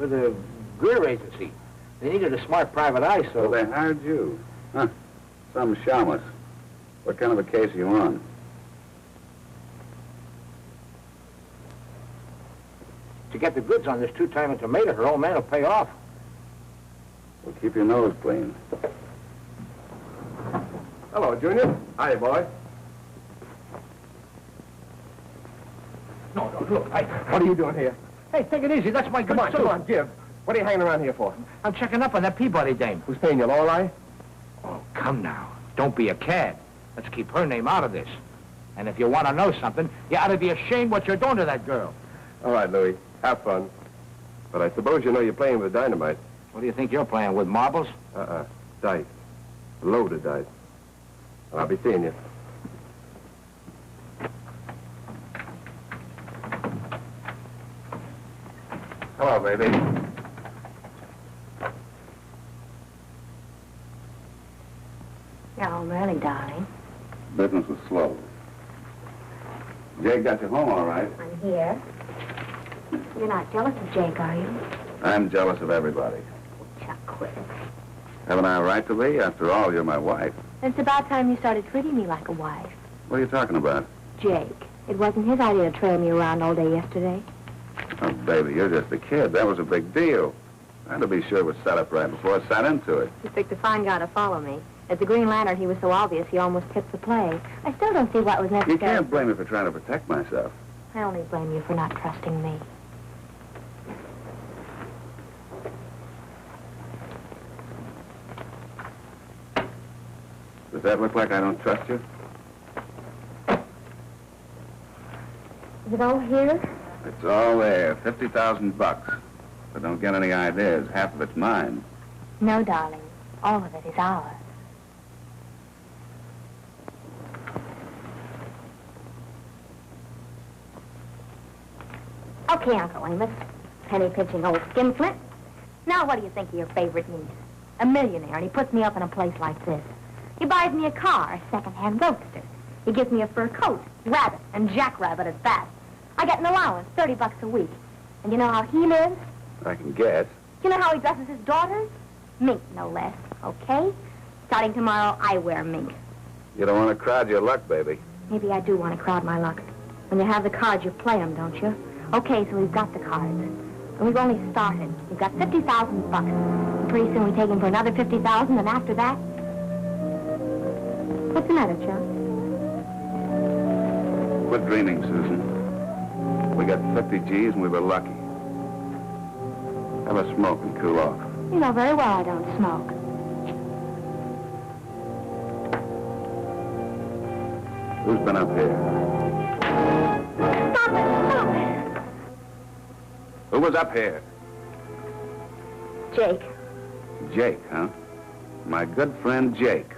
For the Greer agency. They needed a smart private eye, so... So they hired you. Huh. Some shamus. What kind of a case are you on? To get the goods on this two-time tomato, her old man will pay off. Well, keep your nose clean. Hello, Junior. Hiya, boy. No, look, What are you doing here? Hey, take it easy. That's my good Come on, give. What are you hanging around here for? I'm checking up on that Peabody dame. Who's paying you, Lorelei? Oh, come now. Don't be a cad. Let's keep her name out of this. And if you want to know something, you ought to be ashamed what you're doing to that girl. All right, Louis. Have fun. But I suppose you know you're playing with dynamite. What do you think you're playing with, marbles? Dice. Loaded dice. I'll be seeing you. Hello, baby. You're home early, darling. Business was slow. Jake got you home all right. I'm here. You're not jealous of Jake, are you? I'm jealous of everybody. Chuck, quit. Haven't I a right to be? After all, you're my wife. It's about time you started treating me like a wife. What are you talking about? Jake, it wasn't his idea to trail me around all day yesterday. Oh, baby, you're just a kid. That was a big deal. I had to be sure it was set up right before I sat into it. He picked a fine guy to follow me. As the Green Lantern, he was so obvious he almost tipped the play. I still don't see what was necessary. You can't blame me for trying to protect myself. I only blame you for not trusting me. Does that look like I don't trust you? Is it all here? It's all there, 50,000 bucks. But don't get any ideas. Half of it's mine. No, darling. All of it is ours. Okay, Uncle Amos. Penny-pinching old skinflint. Now what do you think of your favorite niece? A millionaire, and he puts me up in a place like this. He buys me a car, a second-hand roadster. He gives me a fur coat, rabbit, and jackrabbit at that. I get an allowance, $30 a week. And you know how he lives? I can guess. You know how he dresses his daughters? Mink, no less, okay? Starting tomorrow, I wear mink. You don't want to crowd your luck, baby. Maybe I do want to crowd my luck. When you have the cards, you play them, don't you? Okay, so we've got the cards. And we've only started. We've got 50,000 bucks. And pretty soon we take him for another 50,000, and after that... What's the matter, Chuck? Quit dreaming, Susan. We got 50 G's and we were lucky. Have a smoke and cool off. You know very well I don't smoke. Who's been up here? Stop it! Stop it! Who was up here? Jake. Jake, huh? My good friend Jake.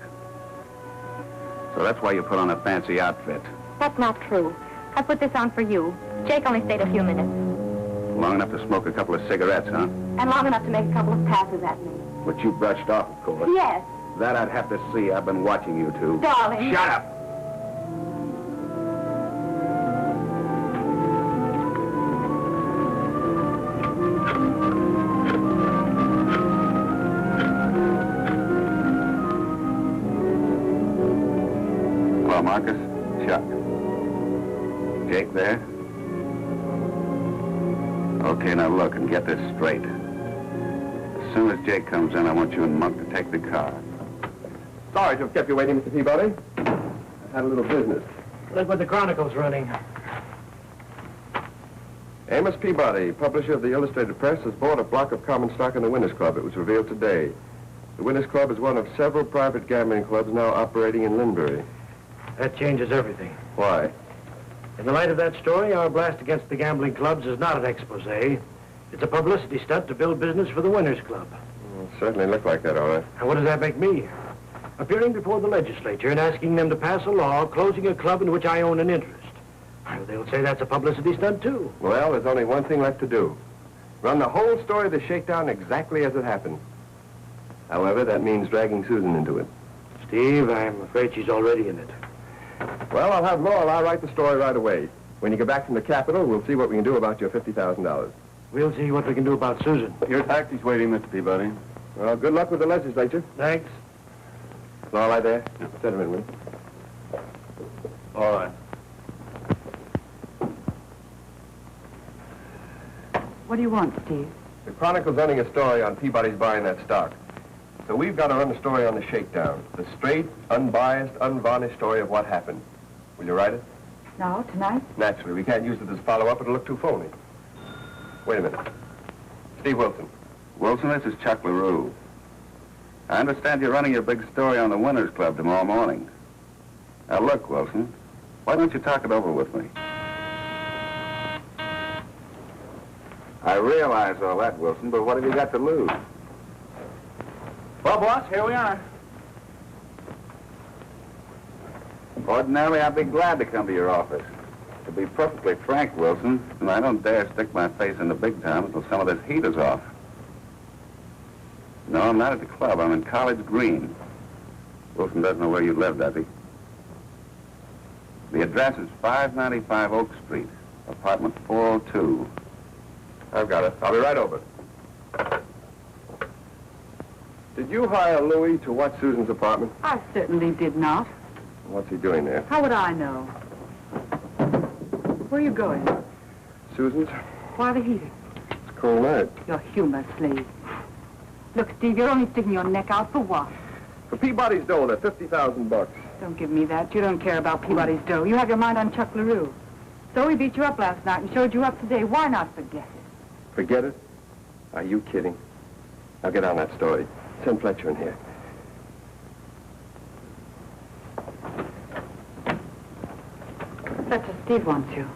So that's why you put on a fancy outfit. That's not true. I put this on for you. Jake only stayed a few minutes. Long enough to smoke a couple of cigarettes, huh? And long enough to make a couple of passes at me. But you brushed off, of course. Yes. That I'd have to see. I've been watching you two. Darling. Shut up! Hello, Marcus. Chuck. Jake there? Okay, now look and get this straight. As soon as Jake comes in, I want you and Monk to take the car. Sorry to have kept you waiting, Mr. Peabody. I had a little business. Look what the Chronicle's running. Amos Peabody, publisher of the Illustrated Press, has bought a block of common stock in the Winners Club. It was revealed today. The Winners Club is one of several private gambling clubs now operating in Linbury. That changes everything. Why? In the light of that story, our blast against the gambling clubs is not an expose. It's a publicity stunt to build business for the Winners Club. Well, it certainly looked like that, all right. And what does that make me? Appearing before the legislature and asking them to pass a law closing a club in which I own an interest. They'll say that's a publicity stunt, too. Well, there's only one thing left to do. Run the whole story of the shakedown exactly as it happened. However, that means dragging Susan into it. Steve, I'm afraid she's already in it. Well, I'll have Laurel. I'll write the story right away. When you get back from the Capitol, we'll see what we can do about your $50,000. We'll see what we can do about Susan. Your taxi's waiting, Mr. Peabody. Well, good luck with the legislature. Thanks. Laurel, right there? Send him in, will you? All right. What do you want, Steve? The Chronicle's running a story on Peabody's buying that stock. So we've got to run a story on the shakedown. The straight, unbiased, unvarnished story of what happened. Will you write it? Now, tonight? Naturally. We can't use it as follow-up. It'll look too phony. Wait a minute. Steve Wilson. Wilson, this is Chuck LaRue. I understand you're running your big story on the Winners Club tomorrow morning. Now, look, Wilson, why don't you talk it over with me? I realize all that, Wilson, but what have you got to lose? Well, boss, here we are. Ordinarily, I'd be glad to come to your office. To be perfectly frank, Wilson, and I don't dare stick my face in the big time until some of this heat is off. No, I'm not at the club. I'm in College Green. Wilson doesn't know where you live, does he? The address is 595 Oak Street, apartment 402. I've got it. I'll be right over. Did you hire Louis to watch Susan's apartment? I certainly did not. What's he doing there? How would I know? Where are you going? Susan's? Why the heater? It's a cold night. Your humor, slave. Look, Steve, you're only sticking your neck out for what? For Peabody's dough, they're $50,000. Don't give me that. You don't care about Peabody's dough. You have your mind on Chuck LaRue. So he beat you up last night and showed you up today. Why not forget it? Forget it? Are you kidding? Now get on that story. Send Fletcher in here. Fletcher, Steve wants you.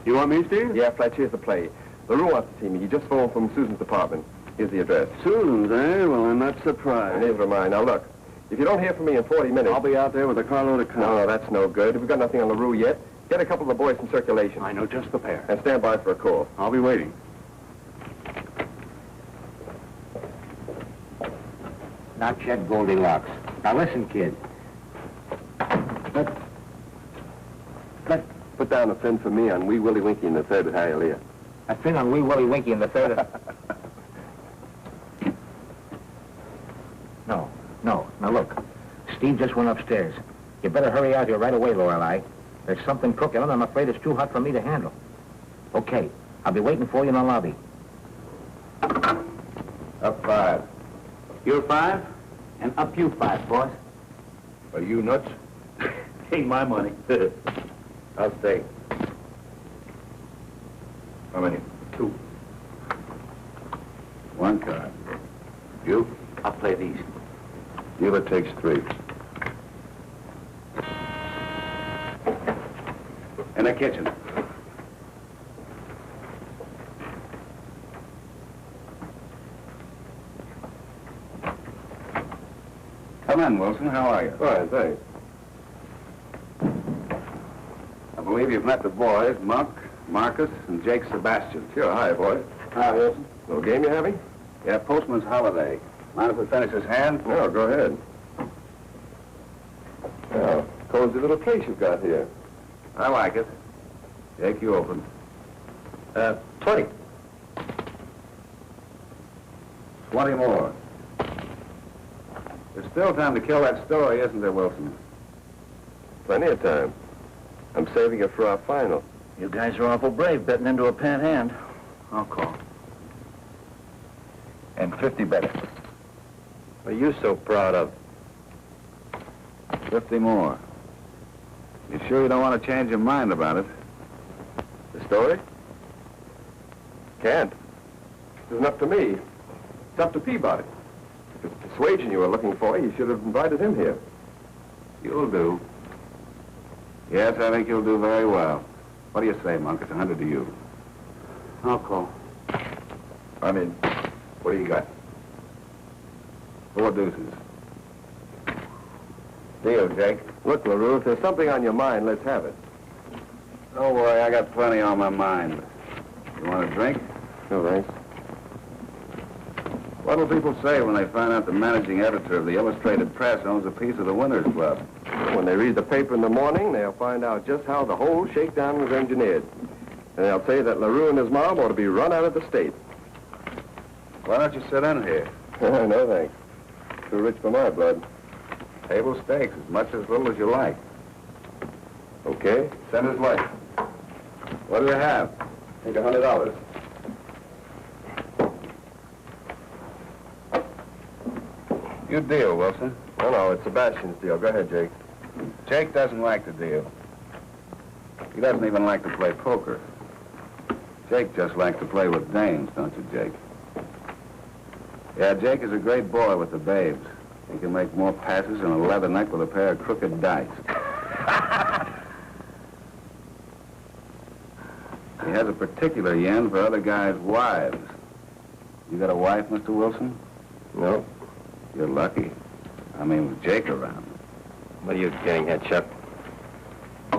You want me, Steve? Yeah, Fletcher, here's the play. LaRue wants to see me. He just phoned from Susan's apartment. Here's the address. Susan's, eh? Well, I'm not surprised. Neither am I. Now, look. If you don't hear from me in 40 minutes... I'll be out there with a carload of cars. No, that's no good. We've got nothing on LaRue yet. Get a couple of the boys in circulation. I know just the pair. And stand by for a call. I'll be waiting. Not yet, Goldilocks. Now listen, kid. Put down a fin for me on Wee Willie Winky in the 3rd at Hialeah. A fin on Wee Willie Winky in the 3rd. No. Now look. Steve just went upstairs. You better hurry out here right away, Lorelei. There's something cooking, and I'm afraid it's too hot for me to handle. Okay. I'll be waiting for you in the lobby. Up 5. You're 5, and up you 5, boss. Are you nuts? Ain't my money. I'll stay. How many? 2. 1 card. You? I'll play these. Dealer takes 3. In the kitchen. Come in, Wilson. How are you? Fine, thanks. I believe you've met the boys, Monk, Marcus, and Jake Sebastian. Sure. Hi, boys. Hi, Wilson. Little game you having? Yeah, postman's holiday. Mind if we finish his hand? No, go ahead. Well, cozy little place you've got here. I like it. Jake, you open. 20. 20 more. There's still time to kill that story, isn't there, Wilson? Plenty of time. I'm saving it for our final. You guys are awful brave betting into a pan hand. I'll call. And 50 better. What are you so proud of? 50 more. You sure you don't want to change your mind about it? The story? Can't. It isn't up to me. It's up to Peabody. If it's persuasion you were looking for, you should have invited him here. You'll do. Yes, I think you'll do very well. What do you say, Monk? It's 100 to you. I'll call. I mean, what do you got? 4 deuces. Deal, Jake. Look, LaRue, if there's something on your mind, let's have it. Don't worry, I got plenty on my mind. You want a drink? No, thanks. What'll people say when they find out the managing editor of the Illustrated Press owns a piece of the Winners Club? When they read the paper in the morning, they'll find out just how the whole shakedown was engineered. And they'll say that LaRue and his mob ought to be run out of the state. Why don't you sit in here? No, thanks. Too rich for my blood. Table stakes, as much as little as you like. Okay. Send his life. What do you have? Take $100. You deal, Wilson. No, it's Sebastian's deal. Go ahead, Jake. Jake doesn't like to deal. He doesn't even like to play poker. Jake just likes to play with dames, don't you, Jake? Yeah, Jake is a great boy with the babes. He can make more passes than a leather neck with a pair of crooked dice. He has a particular yen for other guys' wives. You got a wife, Mr. Wilson? No. You're lucky. I mean, with Jake around. What are you getting at, Chuck?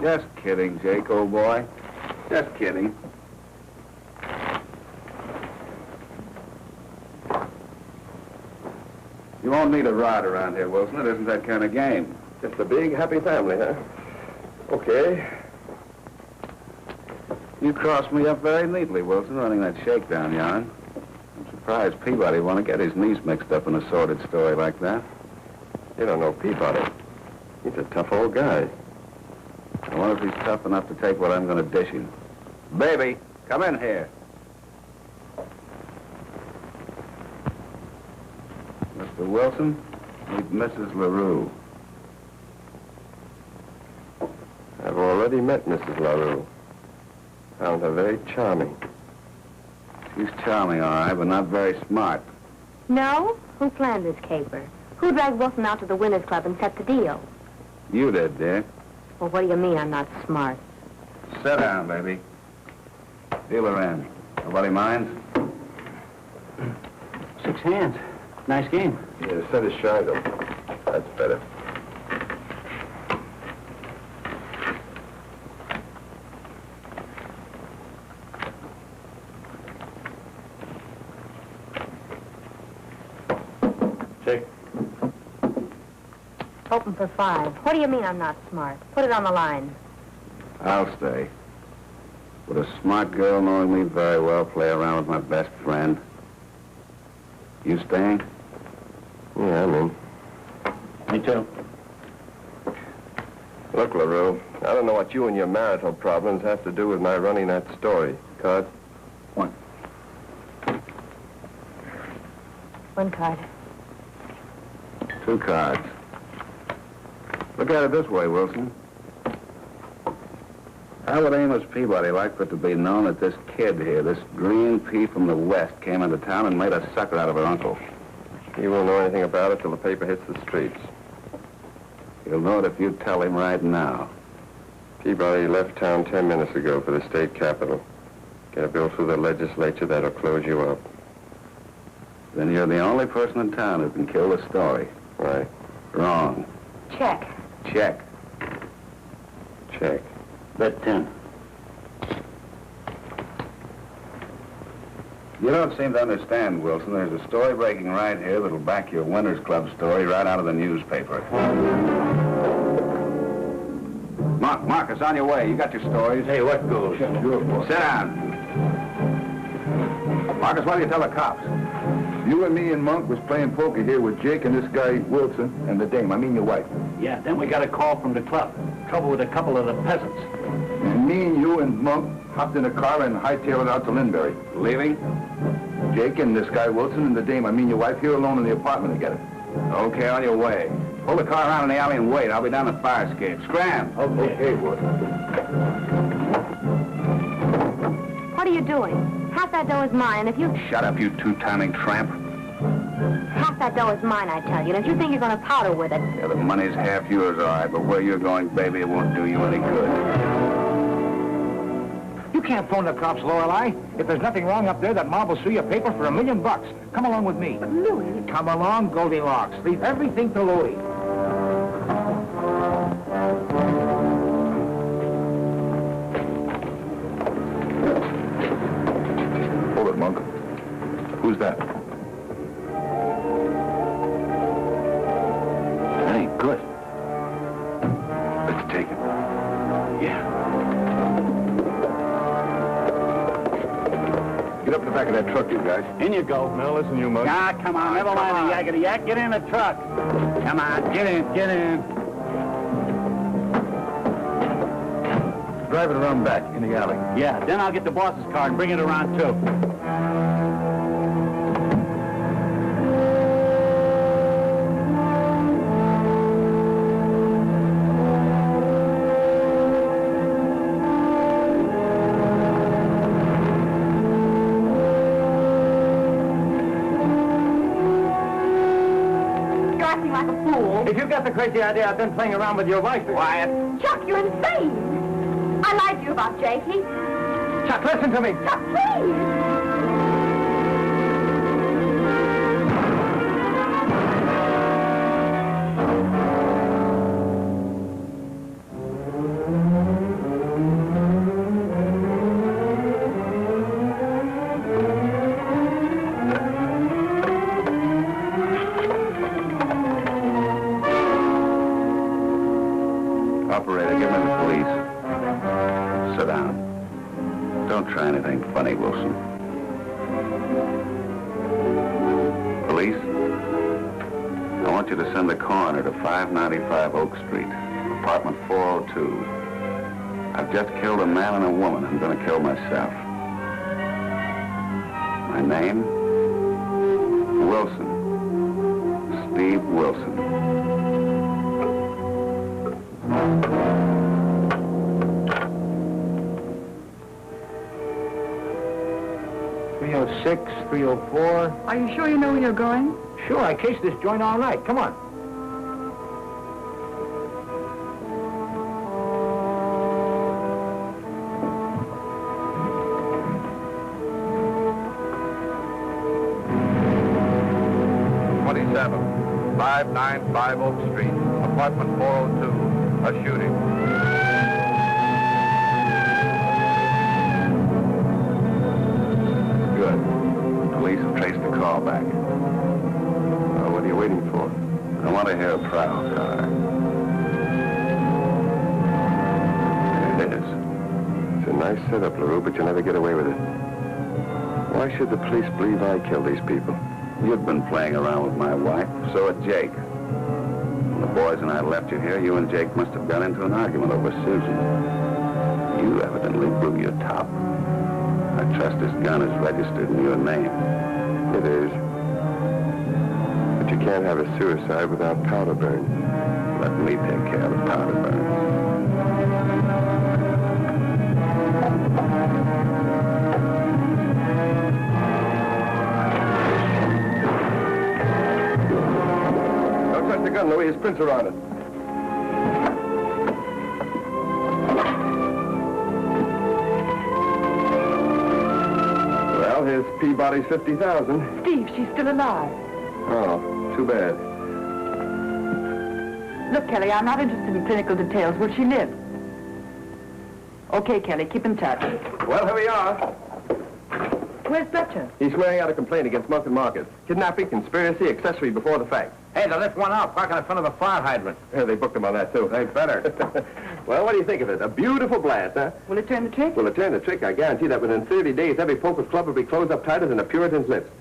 Just kidding, Jake, old boy. Just kidding. You won't need a rod around here, Wilson. It isn't that kind of game. Just a big, happy family, huh? Okay. You crossed me up very neatly, Wilson, running that shakedown yarn. I'm surprised Peabody want to get his niece mixed up in a sordid story like that. You don't know Peabody. He's a tough old guy. I wonder if he's tough enough to take what I'm going to dish him. Baby, come in here. Mr. Wilson, meet Mrs. LaRue. I've already met Mrs. LaRue. Found her very charming. She's charming, all right, but not very smart. No? Who planned this caper? Who dragged Wilson out to the Winners Club and set the deal? You did, dear. Well, what do you mean I'm not smart? Sit down, baby. Dealer in. Nobody minds? 6 hands. Nice game. Yeah, the set is shy, though. That's better. Check. Open for 5. What do you mean I'm not smart? Put it on the line. I'll stay. Would a smart girl knowing me very well play around with my best friend? You staying? Yeah, I'm in. Me too. Look, LaRue, I don't know what you and your marital problems have to do with my running that story. Card? 1. 1 card. 2 cards. Look at it this way, Wilson. How would Amos Peabody like for it to be known that this kid here, this green pea from the West, came into town and made a sucker out of her uncle? He won't know anything about it till the paper hits the streets. He'll know it if you tell him right now. Peabody left town 10 minutes ago for the state capitol. Get a bill through the legislature that'll close you up. Then you're the only person in town who can kill the story. Right. Wrong. Check. Check. Check. Bet 10. You don't seem to understand, Wilson. There's a story breaking right here that'll back your Winners Club story right out of the newspaper. Marcus, on your way. You got your stories. Hey, what goes? Sit down. Marcus, why don't you tell the cops? You and me and Monk was playing poker here with Jake and this guy, Wilson, and the dame. I mean your wife. Yeah, then we got a call from the club. Trouble with a couple of the peasants. And me and you and Monk hopped in a car and hightailed it out to Lindbergh. Leaving? Jake and this guy, Wilson, and the dame, I mean your wife, here alone in the apartment together. Okay, on your way. Pull the car around in the alley and wait. I'll be down the fire escape. Scram. Okay, boy. What are you doing? Half that dough is mine, and if you... Shut up, you two-timing tramp. Half that dough is mine, I tell you, and if you think you're going to powder with it... Yeah, the money's half yours, all right, but where you're going, baby, it won't do you any good. You can't phone the cops, Lorelei. If there's nothing wrong up there, that mob will sue your paper for $1 million. Come along with me. But Louis... Come along, Goldilocks. Leave everything to Louis. Hold it, Monk. Who's that? That ain't good. Let's take it. Yeah. Get up to the back of that truck, you guys. In you go. Now, listen, you Monk. Ah, come on. Never mind the yakety yak. Get in the truck. Come on. Get in. Get in. Drive it around back in the alley. Yeah, then I'll get the boss's car and bring it around, too. If you got the crazy idea I've been playing around with your wife... Quiet. Chuck, you're insane! I lied to you about Jakey. Chuck, listen to me. Chuck, please! Operator, give me the police. Sit down. Don't try anything funny, Wilson. Police, I want you to send the coroner to 595 Oak Street, apartment 402. I've just killed a man and a woman. I'm going to kill myself. My name? Wilson. Steve Wilson. 306, 304. Are you sure you know where you're going? Sure, I cased this joint all night. Come on. '27, 595 Oak Street, apartment 402, a shooting. Good. Police have traced the call back. Well, what are you waiting for? I want to hear a prowl car. It is. It's a nice setup, LaRue, but you'll never get away with it. Why should the police believe I killed these people? You've been playing around with my wife, so had Jake. When the boys and I left you here, you and Jake must have got into an argument over Susan. You evidently blew your top. I trust this gun is registered in your name. It is. But you can't have a suicide without powder burn. Let me take care of the powder burn. The gun, Louis. His prints are on it. Well, here's Peabody's 50,000. Steve, she's still alive. Oh, too bad. Look, Kelly, I'm not interested in clinical details. Where she live? Okay, Kelly, keep in touch. Well, here we are. Where's Fletcher? He's swearing out a complaint against Monk and Marcus. Kidnapping, conspiracy, accessory before the fact. Hey, they left one out, parking in front of a fire hydrant. Yeah, they booked him on that, too. They better. Well, what do you think of it? A beautiful blast, huh? Will it turn the trick? Will it turn the trick? I guarantee that within 30 days, every poker club will be closed up tighter than a Puritan's lips.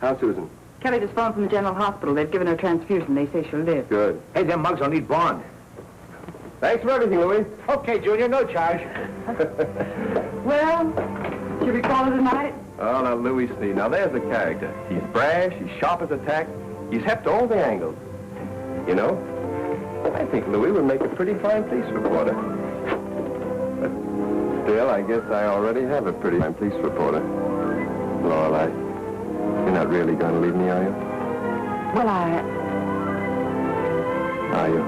How's Susan? Kelly just phoned from the general hospital. They've given her a transfusion. They say she'll live. Good. Hey, them mugs will need bond. Thanks for everything, Louis. Okay, Junior, no charge. Well, should we call it a night? Oh, now, Louis C. Now, there's a character. He's brash, he's sharp as a tack, he's hep to all the angles. You know, I think Louis would make a pretty fine police reporter. But still, I guess I already have a pretty fine police reporter. Lorelei, you're not really going to leave me, are you? Well, Are you?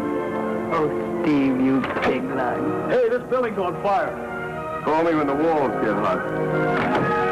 Oh, Steve, you big lug. Hey, this building's on fire. Call me when the walls get hot.